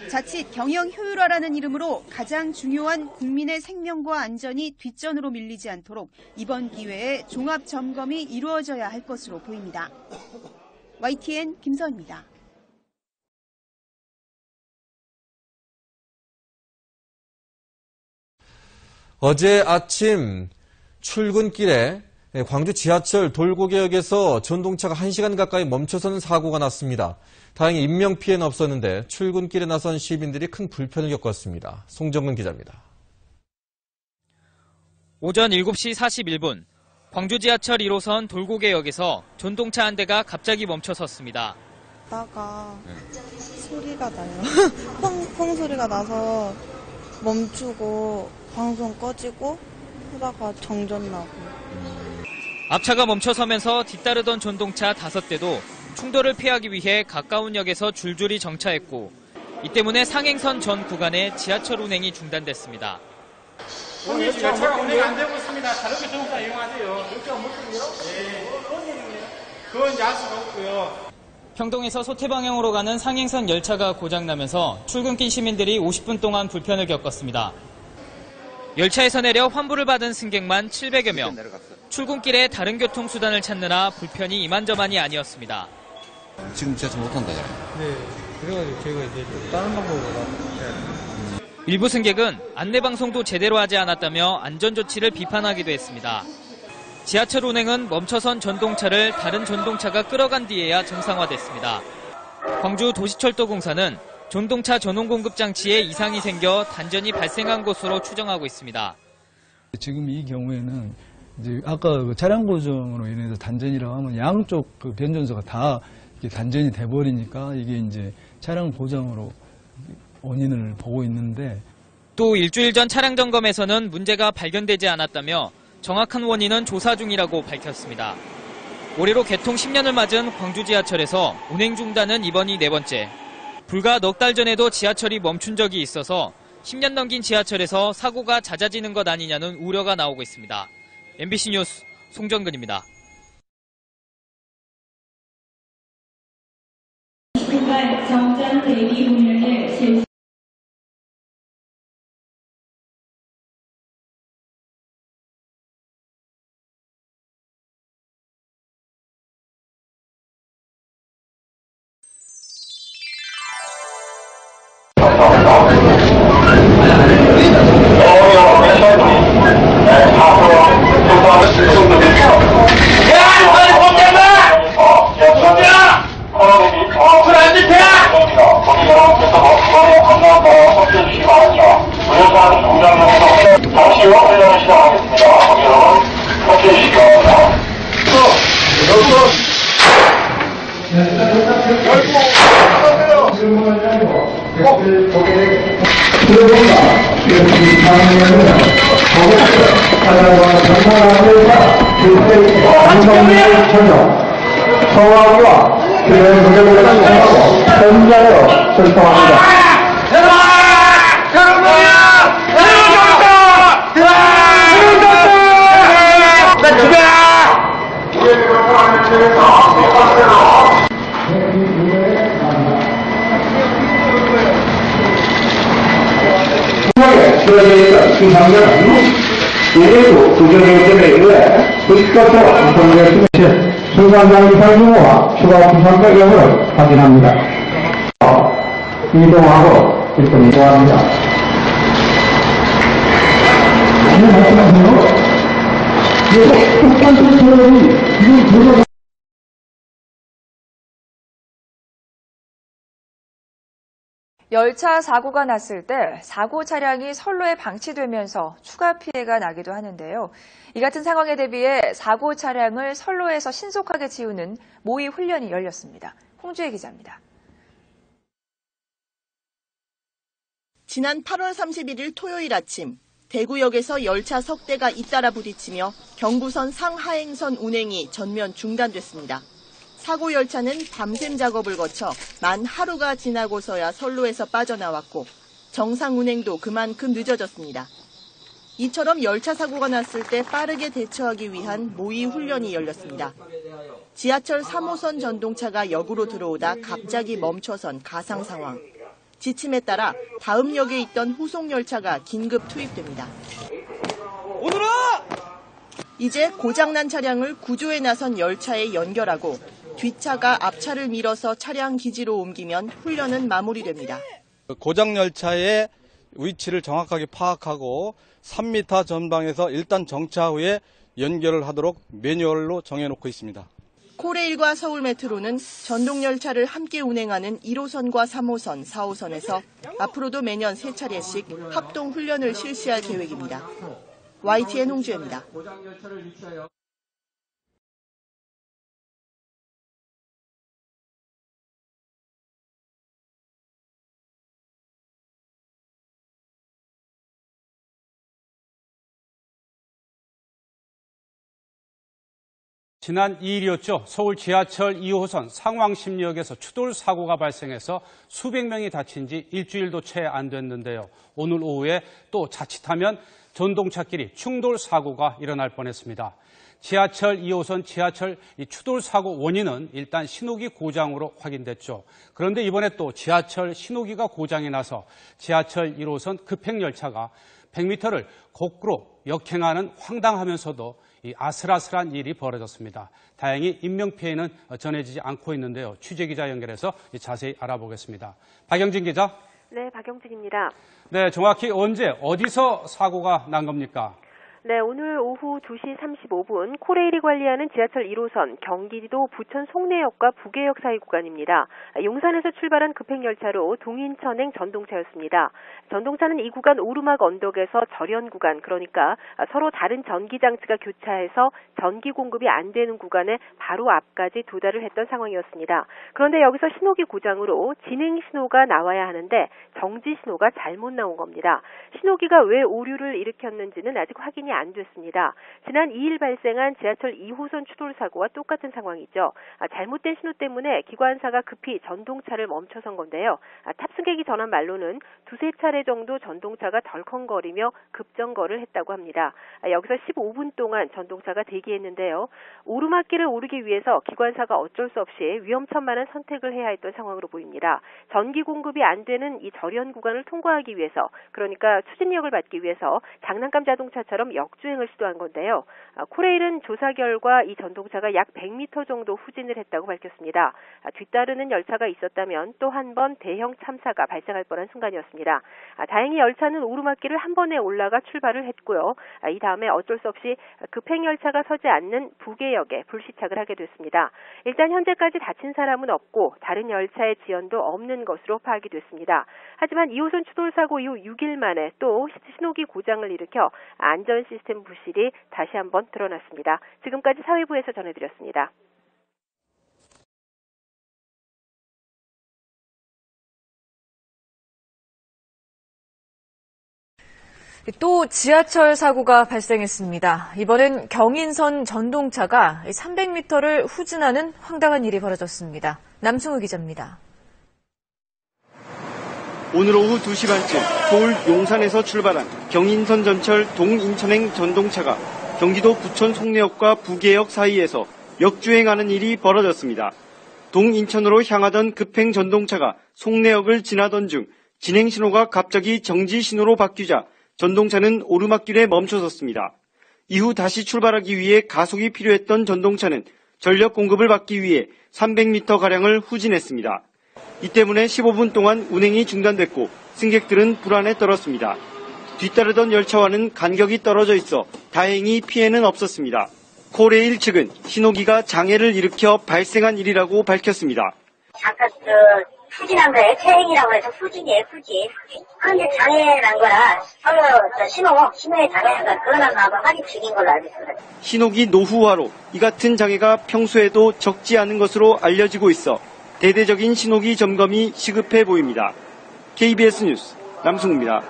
자칫 경영 효율화라는 이름으로 가장 중요한 국민의 생명과 안전이 뒷전으로 밀리지 않도록 이번 기회에 종합 점검이 이루어져야 할 것으로 보입니다. YTN 김선입니다. 어제 아침 출근길에 광주 지하철 돌고개역에서 전동차가 1시간 가까이 멈춰서는 사고가 났습니다. 다행히 인명피해는 없었는데 출근길에 나선 시민들이 큰 불편을 겪었습니다. 송정근 기자입니다. 오전 7시 41분 광주 지하철 1호선 돌고개역에서 전동차 한 대가 갑자기 멈춰섰습니다. 다가 소리가 나요. 펑펑 소리가 나서 멈추고 방송 꺼지고 하다가 정전 나고. 앞차가 멈춰서면서 뒤따르던 전동차 5대도 충돌을 피하기 위해 가까운 역에서 줄줄이 정차했고 이 때문에 상행선 전 구간에 지하철 운행이 중단됐습니다. 오늘 열차가 운행이 안 되고 있습니다. 다른 교통수단 이용하세요. 열차가 못 되고요? 네. 그건 이제 알 수가 없고요. 평동에서 소태 방향으로 가는 상행선 열차가 고장나면서 출근길 시민들이 50분 동안 불편을 겪었습니다. 열차에서 내려 환불을 받은 승객만 700여 명. 출근길에 다른 교통수단을 찾느라 불편이 이만저만이 아니었습니다. 지금 지하철 못 탄다요? 네. 그래가지고 저희가 이제 다른 방법으로 일부 승객은 안내방송도 제대로 하지 않았다며 안전조치를 비판하기도 했습니다. 지하철 운행은 멈춰선 전동차를 다른 전동차가 끌어간 뒤에야 정상화됐습니다. 광주 도시철도공사는 전동차 전원 공급 장치에 이상이 생겨 단전이 발생한 것으로 추정하고 있습니다. 지금 이 경우에는 이제 아까 그 차량 고정으로 인해서 단전이라고 하면 양쪽 그 변전소가 다 단전이 돼버리니까 이게 이제 차량 고장으로 원인을 보고 있는데 또 일주일 전 차량 점검에서는 문제가 발견되지 않았다며 정확한 원인은 조사 중이라고 밝혔습니다. 올해로 개통 10년을 맞은 광주 지하철에서 운행 중단은 이번이 4번째. 불과 넉 달 전에도 지하철이 멈춘 적이 있어서 10년 넘긴 지하철에서 사고가 잦아지는 것 아니냐는 우려가 나오고 있습니다. MBC 뉴스 송정근입니다. 정장 대기 운영을 실시 성화기와 기존 구조를 사용하고 현장으로 설정합니다. 주어져 있던 신상자는 일부 구조조정에 의해 불법으로 완성되었으며 순간장 이상 규모와 추가 부상적 여부를 확인합니다. 이동하고 일단 이동합니다. 말씀하세요. 국가적 체력이 지금 도전 열차 사고가 났을 때 사고 차량이 선로에 방치되면서 추가 피해가 나기도 하는데요. 이 같은 상황에 대비해 사고 차량을 선로에서 신속하게 지우는 모의 훈련이 열렸습니다. 홍주혜 기자입니다. 지난 8월 31일 토요일 아침 대구역에서 열차 석 대가 잇따라 부딪히며 경부선 상하행선 운행이 전면 중단됐습니다. 사고 열차는 밤샘 작업을 거쳐 만 하루가 지나고서야 선로에서 빠져나왔고 정상 운행도 그만큼 늦어졌습니다. 이처럼 열차 사고가 났을 때 빠르게 대처하기 위한 모의 훈련이 열렸습니다. 지하철 3호선 전동차가 역으로 들어오다 갑자기 멈춰선 가상 상황. 지침에 따라 다음 역에 있던 후속 열차가 긴급 투입됩니다. 오늘아! 이제 고장난 차량을 구조에 나선 열차에 연결하고 뒷차가 앞차를 밀어서 차량 기지로 옮기면 훈련은 마무리됩니다. 고장 열차의 위치를 정확하게 파악하고 3m 전방에서 일단 정차 후에 연결을 하도록 매뉴얼로 정해놓고 있습니다. 코레일과 서울메트로는 전동열차를 함께 운행하는 1호선과 3호선, 4호선에서 앞으로도 매년 3차례씩 합동훈련을 실시할 계획입니다. YTN 홍주혜입니다. 지난 2일이었죠. 서울 지하철 2호선 상왕십리역에서 추돌 사고가 발생해서 수백 명이 다친 지 일주일도 채 안 됐는데요. 오늘 오후에 또 자칫하면 전동차끼리 충돌 사고가 일어날 뻔했습니다. 지하철 2호선 지하철 추돌 사고 원인은 일단 신호기 고장으로 확인됐죠. 그런데 이번에 또 지하철 신호기가 고장이 나서 지하철 1호선 급행열차가 100m를 거꾸로 역행하는 황당하면서도 이 아슬아슬한 일이 벌어졌습니다. 다행히 인명피해는 전해지지 않고 있는데요. 취재기자 연결해서 자세히 알아보겠습니다. 박영진 기자. 네, 박영진입니다. 네, 정확히 언제 어디서 사고가 난 겁니까? 네, 오늘 오후 2시 35분 코레일이 관리하는 지하철 1호선 경기도 부천 송내역과 부계역 사이 구간입니다. 용산에서 출발한 급행열차로 동인천행 전동차였습니다. 전동차는 이 구간 오르막 언덕에서 절연 구간, 그러니까 서로 다른 전기장치가 교차해서 전기 공급이 안 되는 구간에 바로 앞까지 도달을 했던 상황이었습니다. 그런데 여기서 신호기 고장으로 진행 신호가 나와야 하는데 정지 신호가 잘못 나온 겁니다. 신호기가 왜 오류를 일으켰는지는 아직 확인이 안 됐습니다. 지난 2일 발생한 지하철 2호선 추돌 사고와 똑같은 상황이죠. 잘못된 신호 때문에 기관사가 급히 전동차를 멈춰선 건데요. 탑승객이 전한 말로는 두세 차례 정도 전동차가 덜컹거리며 급정거를 했다고 합니다. 여기서 15분 동안 전동차가 대기했는데요. 오르막길을 오르기 위해서 기관사가 어쩔 수 없이 위험천만한 선택을 해야 했던 상황으로 보입니다. 전기 공급이 안 되는 이 절연 구간을 통과하기 위해서, 그러니까 추진력을 받기 위해서 장난감 자동차처럼 역주행을 시도한 건데요. 코레일은 조사 결과 이 전동차가 약 100m 정도 후진을 했다고 밝혔습니다. 뒤따르는 열차가 있었다면 또 한 번 대형 참사가 발생할 뻔한 순간이었습니다. 다행히 열차는 오르막길을 한 번에 올라가 출발을 했고요. 이 다음에 어쩔 수 없이 급행열차가 서지 않는 부계역에 불시착을 하게 됐습니다. 일단 현재까지 다친 사람은 없고 다른 열차의 지연도 없는 것으로 파악이 됐습니다. 하지만 2호선 추돌 사고 이후 6일 만에 또 신호기 고장을 일으켜 안전 시스템 부실이 다시 한번 드러났습니다. 지금까지 사회부에서 전해드렸습니다. 또 지하철 사고가 발생했습니다. 이번엔 경인선 전동차가 300m를 후진하는 황당한 일이 벌어졌습니다. 남승우 기자입니다. 오늘 오후 2시 반쯤 서울 용산에서 출발한 경인선 전철 동인천행 전동차가 경기도 부천 송내역과 부계역 사이에서 역주행하는 일이 벌어졌습니다. 동인천으로 향하던 급행 전동차가 송내역을 지나던 중 진행 신호가 갑자기 정지 신호로 바뀌자 전동차는 오르막길에 멈춰섰습니다. 이후 다시 출발하기 위해 가속이 필요했던 전동차는 전력 공급을 받기 위해 300m가량을 후진했습니다. 이 때문에 15분 동안 운행이 중단됐고 승객들은 불안에 떨었습니다. 뒤따르던 열차와는 간격이 떨어져 있어 다행히 피해는 없었습니다. 코레일 측은 신호기가 장애를 일으켜 발생한 일이라고 밝혔습니다. 잠깐 후진한 거예요. 퇴행이라고 해서 후진이에요, 후진. 그런데 장애난 거라 서로 신호에 장애한 거라 그거는 아마 확인 중인 걸로 알고 있습니다. 신호기 노후화로 이 같은 장애가 평소에도 적지 않은 것으로 알려지고 있어 대대적인 신호기 점검이 시급해 보입니다. KBS 뉴스 남승우입니다.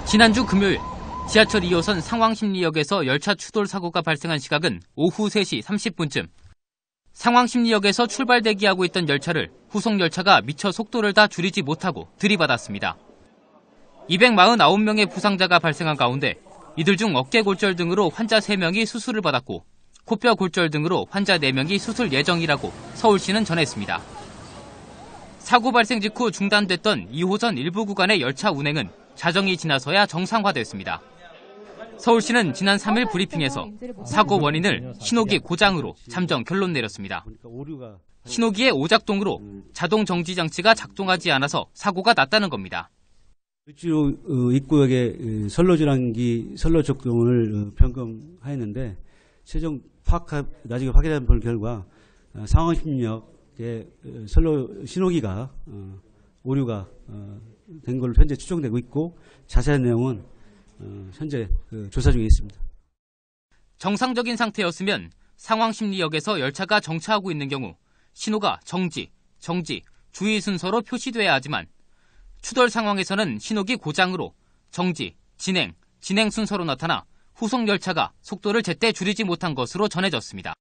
지난주 금요일 지하철 2호선 상왕십리역에서 열차 추돌 사고가 발생한 시각은 오후 3시 30분쯤. 상왕십리역에서 출발 대기하고 있던 열차를 후속 열차가 미처 속도를 다 줄이지 못하고 들이받았습니다. 249명의 부상자가 발생한 가운데 이들 중 어깨 골절 등으로 환자 3명이 수술을 받았고 코뼈 골절 등으로 환자 4명이 수술 예정이라고 서울시는 전했습니다. 사고 발생 직후 중단됐던 2호선 일부 구간의 열차 운행은 자정이 지나서야 정상화됐습니다. 서울시는 지난 3일 브리핑에서 사고 원인을 신호기 고장으로 잠정 결론 내렸습니다. 신호기의 오작동으로 자동 정지 장치가 작동하지 않아서 사고가 났다는 겁니다. 을지로 입구역의 선로 전환기 선로 적동을 점검하였는데 최종 나중에 확인한 결과 상황심역의 선로 신호기가 오류가 된 걸로 현재 추정되고 있고 자세한 내용은 현재 조사 중에 있습니다. 정상적인 상태였으면 상황심리역에서 열차가 정차하고 있는 경우 신호가 정지, 주의 순서로 표시돼야 하지만 추돌 상황에서는 신호기 고장으로 정지, 진행 순서로 나타나 후속 열차가 속도를 제때 줄이지 못한 것으로 전해졌습니다.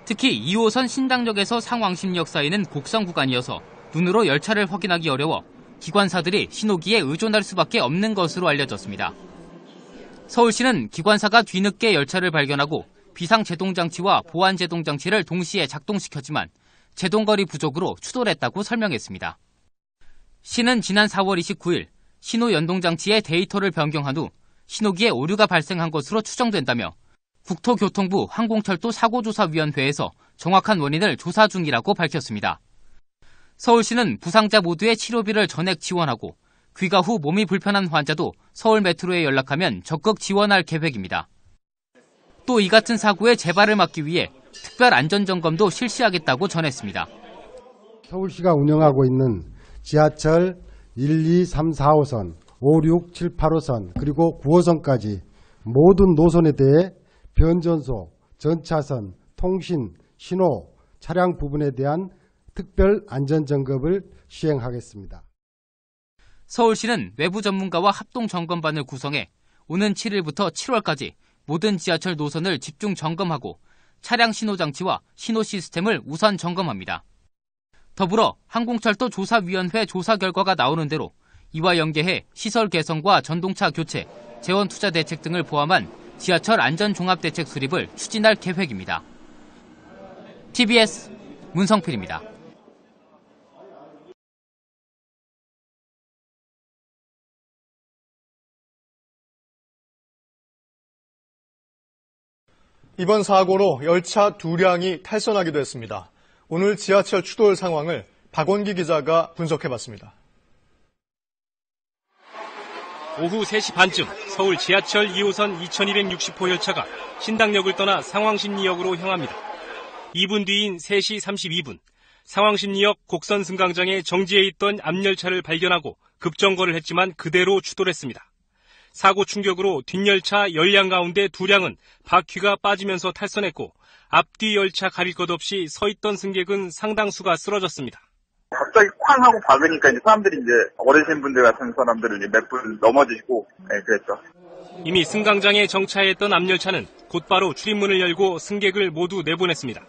특히 2호선 신당역에서 상왕십리역 사이는 곡선 구간이어서 눈으로 열차를 확인하기 어려워 기관사들이 신호기에 의존할 수밖에 없는 것으로 알려졌습니다. 서울시는 기관사가 뒤늦게 열차를 발견하고 비상제동장치와 보안제동장치를 동시에 작동시켰지만 제동거리 부족으로 추돌했다고 설명했습니다. 시는 지난 4월 29일 신호 연동장치의 데이터를 변경한 후 신호기에 오류가 발생한 것으로 추정된다며 국토교통부 항공철도 사고조사위원회에서 정확한 원인을 조사 중이라고 밝혔습니다. 서울시는 부상자 모두의 치료비를 전액 지원하고 귀가 후 몸이 불편한 환자도 서울 메트로에 연락하면 적극 지원할 계획입니다. 또 이 같은 사고의 재발을 막기 위해 특별 안전점검도 실시하겠다고 전했습니다. 서울시가 운영하고 있는 지하철 1, 2, 3, 4호선, 5, 6, 7, 8호선 그리고 9호선까지 모든 노선에 대해 변전소, 전차선, 통신, 신호, 차량 부분에 대한 특별 안전점검을 시행하겠습니다. 서울시는 외부 전문가와 합동점검반을 구성해 오는 7일부터 7월까지 모든 지하철 노선을 집중 점검하고 차량 신호장치와 신호 시스템을 우선 점검합니다. 더불어 항공철도 조사위원회 조사 결과가 나오는 대로 이와 연계해 시설 개선과 전동차 교체, 재원투자 대책 등을 포함한 지하철 안전종합대책 수립을 추진할 계획입니다. TBS 문성필입니다. 이번 사고로 열차 2량이 탈선하기도 했습니다. 오늘 지하철 추돌 상황을 박원기 기자가 분석해봤습니다. 오후 3시 반쯤 서울 지하철 2호선 2260호 열차가 신당역을 떠나 상왕십리역으로 향합니다. 2분 뒤인 3시 32분, 상왕십리역 곡선 승강장에 정지해 있던 앞열차를 발견하고 급정거를 했지만 그대로 추돌했습니다. 사고 충격으로 뒷열차 10량 가운데 2량은 바퀴가 빠지면서 탈선했고 앞뒤 열차 가릴 것 없이 서 있던 승객은 상당수가 쓰러졌습니다. 갑자기 쾅 하고 박으니까 이제 사람들이 이제 어르신분들 같은 사람들은 몇 분 넘어지시고 그랬죠. 이미 승강장에 정차했던 앞열차는 곧바로 출입문을 열고 승객을 모두 내보냈습니다.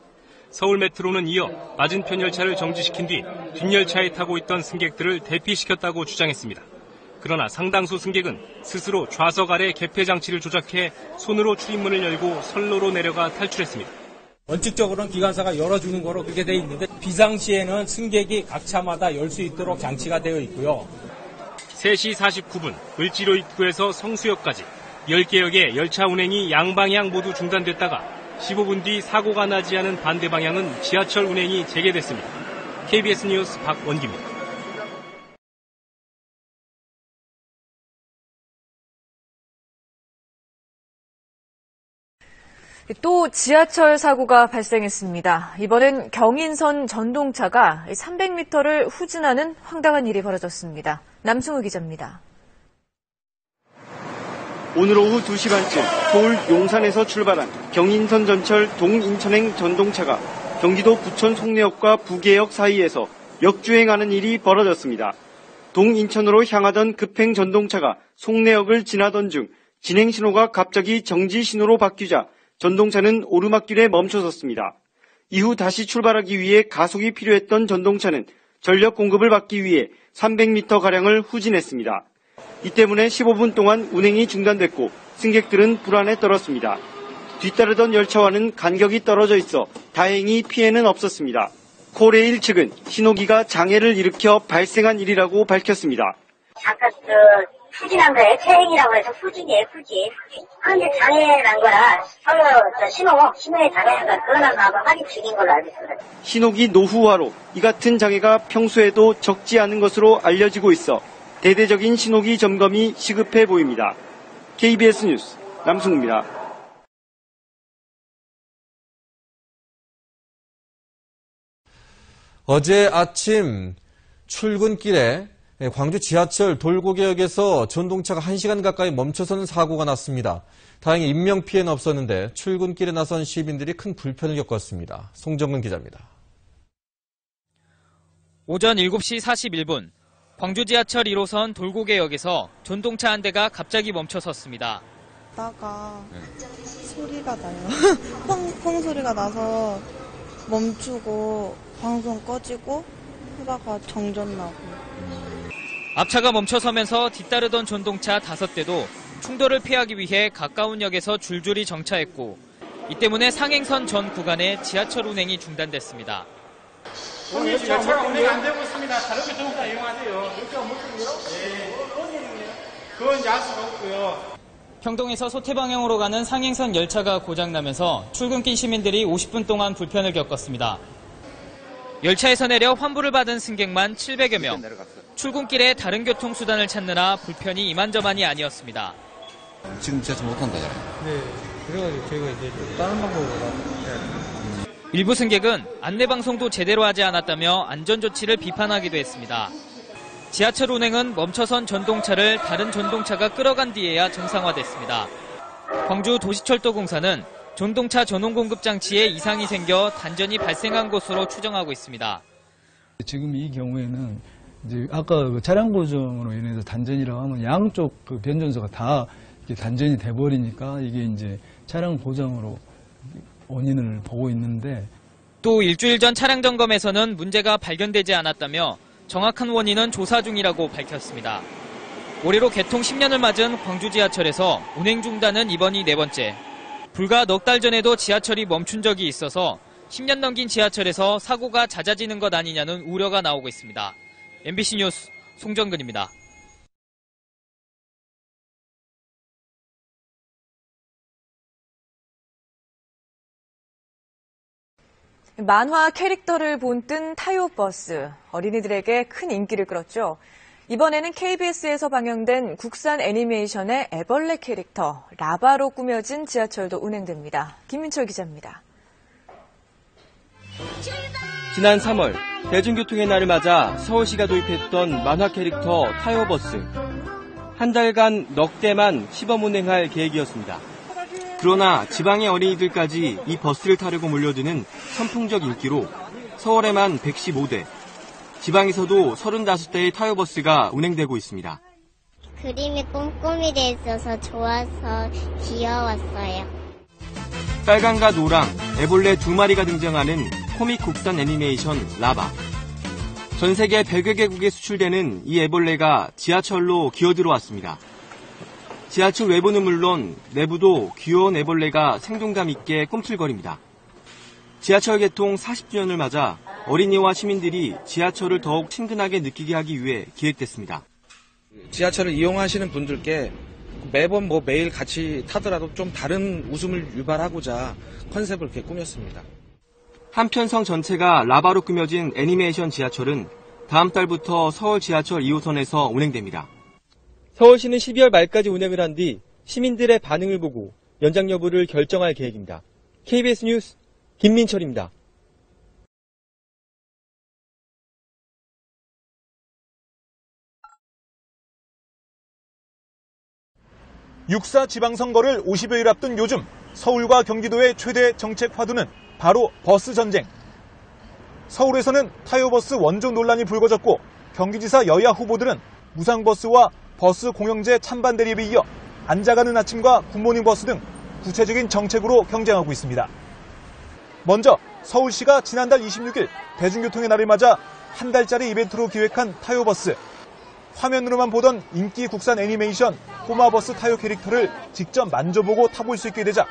서울 메트로는 이어 맞은편 열차를 정지시킨 뒤 뒷열차에 타고 있던 승객들을 대피시켰다고 주장했습니다. 그러나 상당수 승객은 스스로 좌석 아래 개폐 장치를 조작해 손으로 출입문을 열고 선로로 내려가 탈출했습니다. 원칙적으로는 기관사가 열어주는 거로 그렇게 돼 있는데 비상시에는 승객이 각 차마다 열 수 있도록 장치가 되어 있고요. 3시 49분 을지로 입구에서 성수역까지 10개역의 열차 운행이 양방향 모두 중단됐다가 15분 뒤 사고가 나지 않은 반대 방향은 지하철 운행이 재개됐습니다. KBS 뉴스 박원기입니다. 또 지하철 사고가 발생했습니다. 이번엔 경인선 전동차가 300m를 후진하는 황당한 일이 벌어졌습니다. 남승우 기자입니다. 오늘 오후 2시 반쯤 서울 용산에서 출발한 경인선 전철 동인천행 전동차가 경기도 부천 송내역과 부계역 사이에서 역주행하는 일이 벌어졌습니다. 동인천으로 향하던 급행 전동차가 송내역을 지나던 중 진행 신호가 갑자기 정지 신호로 바뀌자 전동차는 오르막길에 멈춰섰습니다. 이후 다시 출발하기 위해 가속이 필요했던 전동차는 전력 공급을 받기 위해 300m가량을 후진했습니다. 이 때문에 15분 동안 운행이 중단됐고 승객들은 불안에 떨었습니다. 뒤따르던 열차와는 간격이 떨어져 있어 다행히 피해는 없었습니다. 코레일 측은 신호기가 장애를 일으켜 발생한 일이라고 밝혔습니다. 잠깐 후진한 거예요. 체행이라고 해서 후진이에요, 후진. 그런데 장애 난 거라 서로 신호에 장애한 거 그거는 아마 확인 중인 걸로 알고 있습니다. 신호기 노후화로 이 같은 장애가 평소에도 적지 않은 것으로 알려지고 있어 대대적인 신호기 점검이 시급해 보입니다. KBS 뉴스 남승우입니다. 어제 아침 출근길에 광주 지하철 돌고개역에서 전동차가 1시간 가까이 멈춰서는 사고가 났습니다. 다행히 인명피해는 없었는데 출근길에 나선 시민들이 큰 불편을 겪었습니다. 송정근 기자입니다. 오전 7시 41분 광주 지하철 1호선 돌고개역에서 전동차 한 대가 갑자기 멈춰 섰습니다. 다가 소리가 나요. 펑펑 소리가 나서 멈추고 방송 꺼지고 하다가 정전 나고. 앞차가 멈춰서면서 뒤따르던 전동차 5대도 충돌을 피하기 위해 가까운 역에서 줄줄이 정차했고 이 때문에 상행선 전 구간에 지하철 운행이 중단됐습니다. 오늘 열차가 운행이 안 되고 있습니다. 다른 교통사 이용하세요. 열차가 못 되고요? 네. 그건 이제 알 수가 없고요. 평동에서 소태 방향으로 가는 상행선 열차가 고장나면서 출근길 시민들이 50분 동안 불편을 겪었습니다. 열차에서 내려 환불을 받은 승객만 700여 명. 출근길에 다른 교통수단을 찾느라 불편이 이만저만이 아니었습니다. 지금 제가 못한다잖아요. 네. 그래가지고 저희가 이제 다른 방법으로 일부 승객은 안내방송도 제대로 하지 않았다며 안전조치를 비판하기도 했습니다. 지하철 운행은 멈춰선 전동차를 다른 전동차가 끌어간 뒤에야 정상화됐습니다. 광주 도시철도공사는 전동차 전원 공급 장치에 이상이 생겨 단전이 발생한 것으로 추정하고 있습니다. 지금 이 경우에는 이제 아까 그 차량 고정으로 인해서 단전이라고 하면 양쪽 그 변전소가 다 이렇게 단전이 돼버리니까 이게 이제 차량 고장으로 원인을 보고 있는데 또 일주일 전 차량 점검에서는 문제가 발견되지 않았다며 정확한 원인은 조사 중이라고 밝혔습니다. 올해로 개통 10년을 맞은 광주 지하철에서 운행 중단은 이번이 4번째. 불과 넉 달 전에도 지하철이 멈춘 적이 있어서 10년 넘긴 지하철에서 사고가 잦아지는 것 아니냐는 우려가 나오고 있습니다. MBC 뉴스 송정근입니다. 만화 캐릭터를 본뜬 타요버스, 어린이들에게 큰 인기를 끌었죠. 이번에는 KBS에서 방영된 국산 애니메이션의 애벌레 캐릭터 라바로 꾸며진 지하철도 운행됩니다. 김민철 기자입니다. 지난 3월 대중교통의 날을 맞아 서울시가 도입했던 만화 캐릭터 타요버스. 한 달간 넉 대만 시범 운행할 계획이었습니다. 그러나 지방의 어린이들까지 이 버스를 타려고 몰려드는 선풍적 인기로 서울에만 115대, 지방에서도 35대의 타요버스가 운행되고 있습니다. 그림이 꼼꼼히 돼 있어서 좋아서 귀여웠어요. 빨강과 노랑, 애벌레 2마리가 등장하는 코믹 국산 애니메이션 라바. 전 세계 100여 개국에 수출되는 이 애벌레가 지하철로 기어들어왔습니다. 지하철 외부는 물론 내부도 귀여운 애벌레가 생동감 있게 꿈틀거립니다. 지하철 개통 40주년을 맞아 어린이와 시민들이 지하철을 더욱 친근하게 느끼게 하기 위해 기획됐습니다. 지하철을 이용하시는 분들께 매번 매일 같이 타더라도 좀 다른 웃음을 유발하고자 컨셉을 이렇게 꾸몄습니다. 한편성 전체가 라바로 꾸며진 애니메이션 지하철은 다음 달부터 서울 지하철 2호선에서 운행됩니다. 서울시는 12월 말까지 운행을 한 뒤 시민들의 반응을 보고 연장 여부를 결정할 계획입니다. KBS 뉴스 김민철입니다. 육사 지방선거를 50여일 앞둔 요즘 서울과 경기도의 최대 정책 화두는 바로 버스 전쟁. 서울에서는 타요버스 원조 논란이 불거졌고 경기지사 여야 후보들은 무상버스와 버스 공영제 찬반 대립에 이어 앉아가는 아침과 굿모닝 버스 등 구체적인 정책으로 경쟁하고 있습니다. 먼저 서울시가 지난달 26일 대중교통의 날을 맞아 한 달짜리 이벤트로 기획한 타요버스. 화면으로만 보던 인기 국산 애니메이션 꼬마버스 타요 캐릭터를 직접 만져보고 타볼 수 있게 되자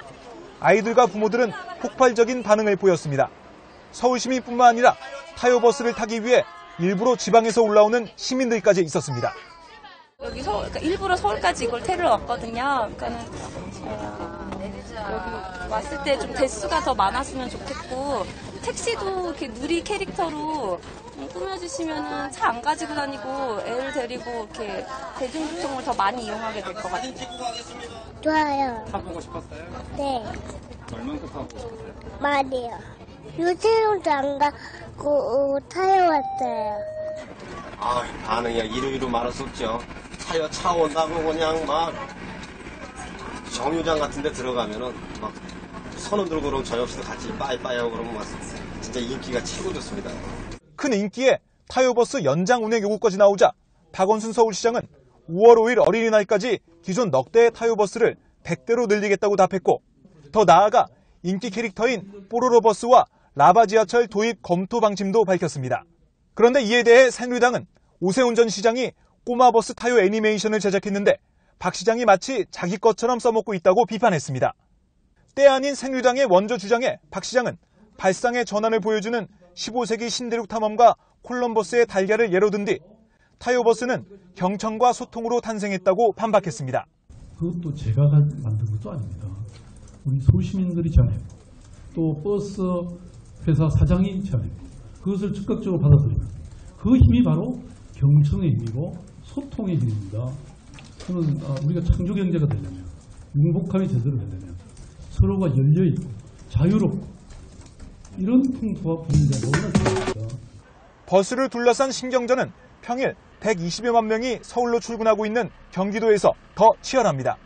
아이들과 부모들은 폭발적인 반응을 보였습니다. 서울시민뿐만 아니라 타요버스를 타기 위해 일부러 지방에서 올라오는 시민들까지 있었습니다. 여기 그러니까 일부러 서울까지 이걸 태우러 왔거든요. 그러니까는 여기 왔을 때 좀 대수가 더 많았으면 좋겠고 택시도 이렇게 누리 캐릭터로 꾸며주시면은 차 안 가지고 다니고 애를 데리고 이렇게 대중교통을 더 많이 이용하게 될 것 같아요. 좋아요. 타보고 싶었어요? 네. 얼만큼 타보고 싶었어요? 많이요. 요새로도 안 가고 타요 왔어요. 반응이 이루이루 말할 수 없죠. 차 온다고 그냥 막 정류장 같은 데 들어가면은 막 선을 들고 그러고 저희 없이도 같이 빠이빠이 하고 그러면 막 진짜 인기가 최고 좋습니다. 큰 인기에 타요버스 연장 운행 요구까지 나오자 박원순 서울시장은 5월 5일 어린이날까지 기존 넉 대의 타요버스를 100대로 늘리겠다고 답했고, 더 나아가 인기 캐릭터인 뽀로로 버스와 라바 지하철 도입 검토 방침도 밝혔습니다. 그런데 이에 대해 새누리당은 오세훈 전 시장이 꼬마버스 타요 애니메이션을 제작했는데 박 시장이 마치 자기 것처럼 써먹고 있다고 비판했습니다. 때 아닌 새누리당의 원조 주장에 박 시장은 발상의 전환을 보여주는 15세기 신대륙 탐험가 콜럼버스의 달걀을 예로 든 뒤 타요버스는 경청과 소통으로 탄생했다고 반박했습니다. 그것도 제가 만든 것도 아닙니다. 우리 서울시민들이 제안했고 또 버스 회사 사장이 제안했고 그것을 적극적으로 받아들입니다. 그 힘이 바로 경청의 힘이고 소통의 힘입니다. 저는 우리가 창조경제가 되려면 융복합이 제대로 되려면 서로가 열려있고 자유롭고 이런 풍토와 분위기가 너무나 중요합니다. 버스를 둘러싼 신경전은 평일 120여만 명이 서울로 출근하고 있는 경기도에서 더 치열합니다.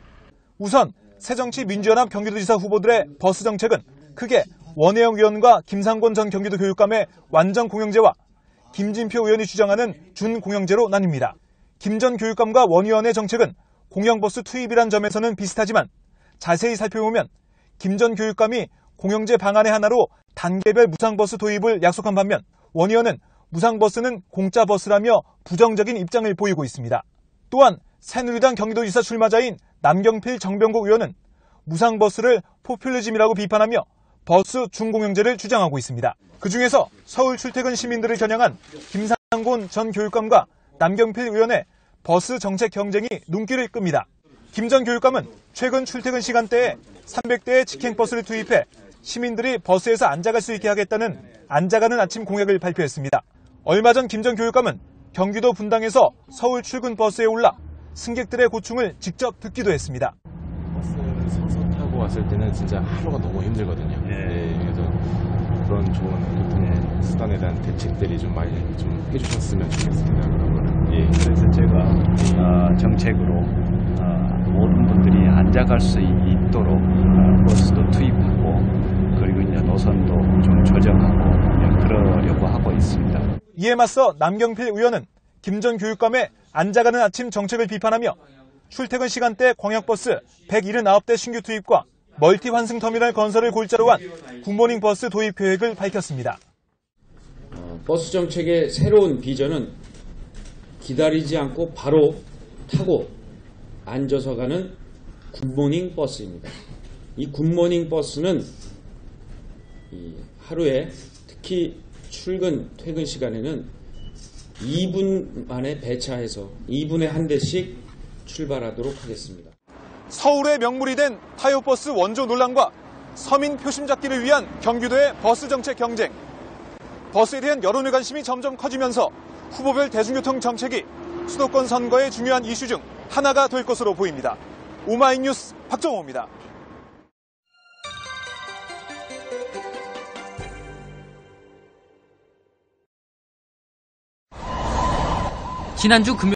우선 새정치민주연합 경기도지사 후보들의 버스 정책은 크게 원혜영 의원과 김상곤 전 경기도 교육감의 완전 공영제와 김진표 의원이 주장하는 준공영제로 나뉩니다. 김 전 교육감과 원 의원의 정책은 공영버스 투입이란 점에서는 비슷하지만 자세히 살펴보면 김 전 교육감이 공영제 방안의 하나로 단계별 무상버스 도입을 약속한 반면 원 의원은 무상버스는 공짜 버스라며 부정적인 입장을 보이고 있습니다. 또한 새누리당 경기도지사 출마자인 남경필 정병국 의원은 무상버스를 포퓰리즘이라고 비판하며 버스 준공영제를 주장하고 있습니다. 그중에서 서울 출퇴근 시민들을 겨냥한 김상곤 전 교육감과 남경필 의원의 버스 정책 경쟁이 눈길을 끕니다. 김 전 교육감은 최근 출퇴근 시간대에 300대의 직행버스를 투입해 시민들이 버스에서 앉아갈 수 있게 하겠다는 앉아가는 아침 공약을 발표했습니다. 얼마 전 김 전 교육감은 경기도 분당에서 서울 출근 버스에 올라 승객들의 고충을 직접 듣기도 했습니다. 버스를 서서 타고 왔을 때는 진짜 하루가 너무 힘들거든요. 그래서 그런 좋은 교통 수단에 대한 대책들이 좀 많이 좀 해주셨으면 좋겠습니다. 그래서 제가 정책으로 모든 분들이 앉아갈 수 있도록 버스도 투입하고 그리고 이제 노선도 좀 조정하고 그러려고 하고 있습니다. 이에 맞서 남경필 의원은 김 전 교육감의 앉아가는 아침 정책을 비판하며 출퇴근 시간대 광역버스 179대 신규 투입과 멀티 환승터미널 건설을 골자로 한 굿모닝 버스 도입 계획을 밝혔습니다. 버스 정책의 새로운 비전은 기다리지 않고 바로 타고 앉아서 가는 굿모닝 버스입니다. 이 굿모닝 버스는 하루에 특히 출근, 퇴근 시간에는 2분 만에 배차해서 2분에 한 대씩 출발하도록 하겠습니다. 서울의 명물이 된 타요버스 원조 논란과 서민 표심 잡기를 위한 경기도의 버스 정책 경쟁. 버스에 대한 여론의 관심이 점점 커지면서 후보별 대중교통 정책이 수도권 선거의 중요한 이슈 중 하나가 될 것으로 보입니다. 오마이뉴스 박정호입니다. 지난주 금요일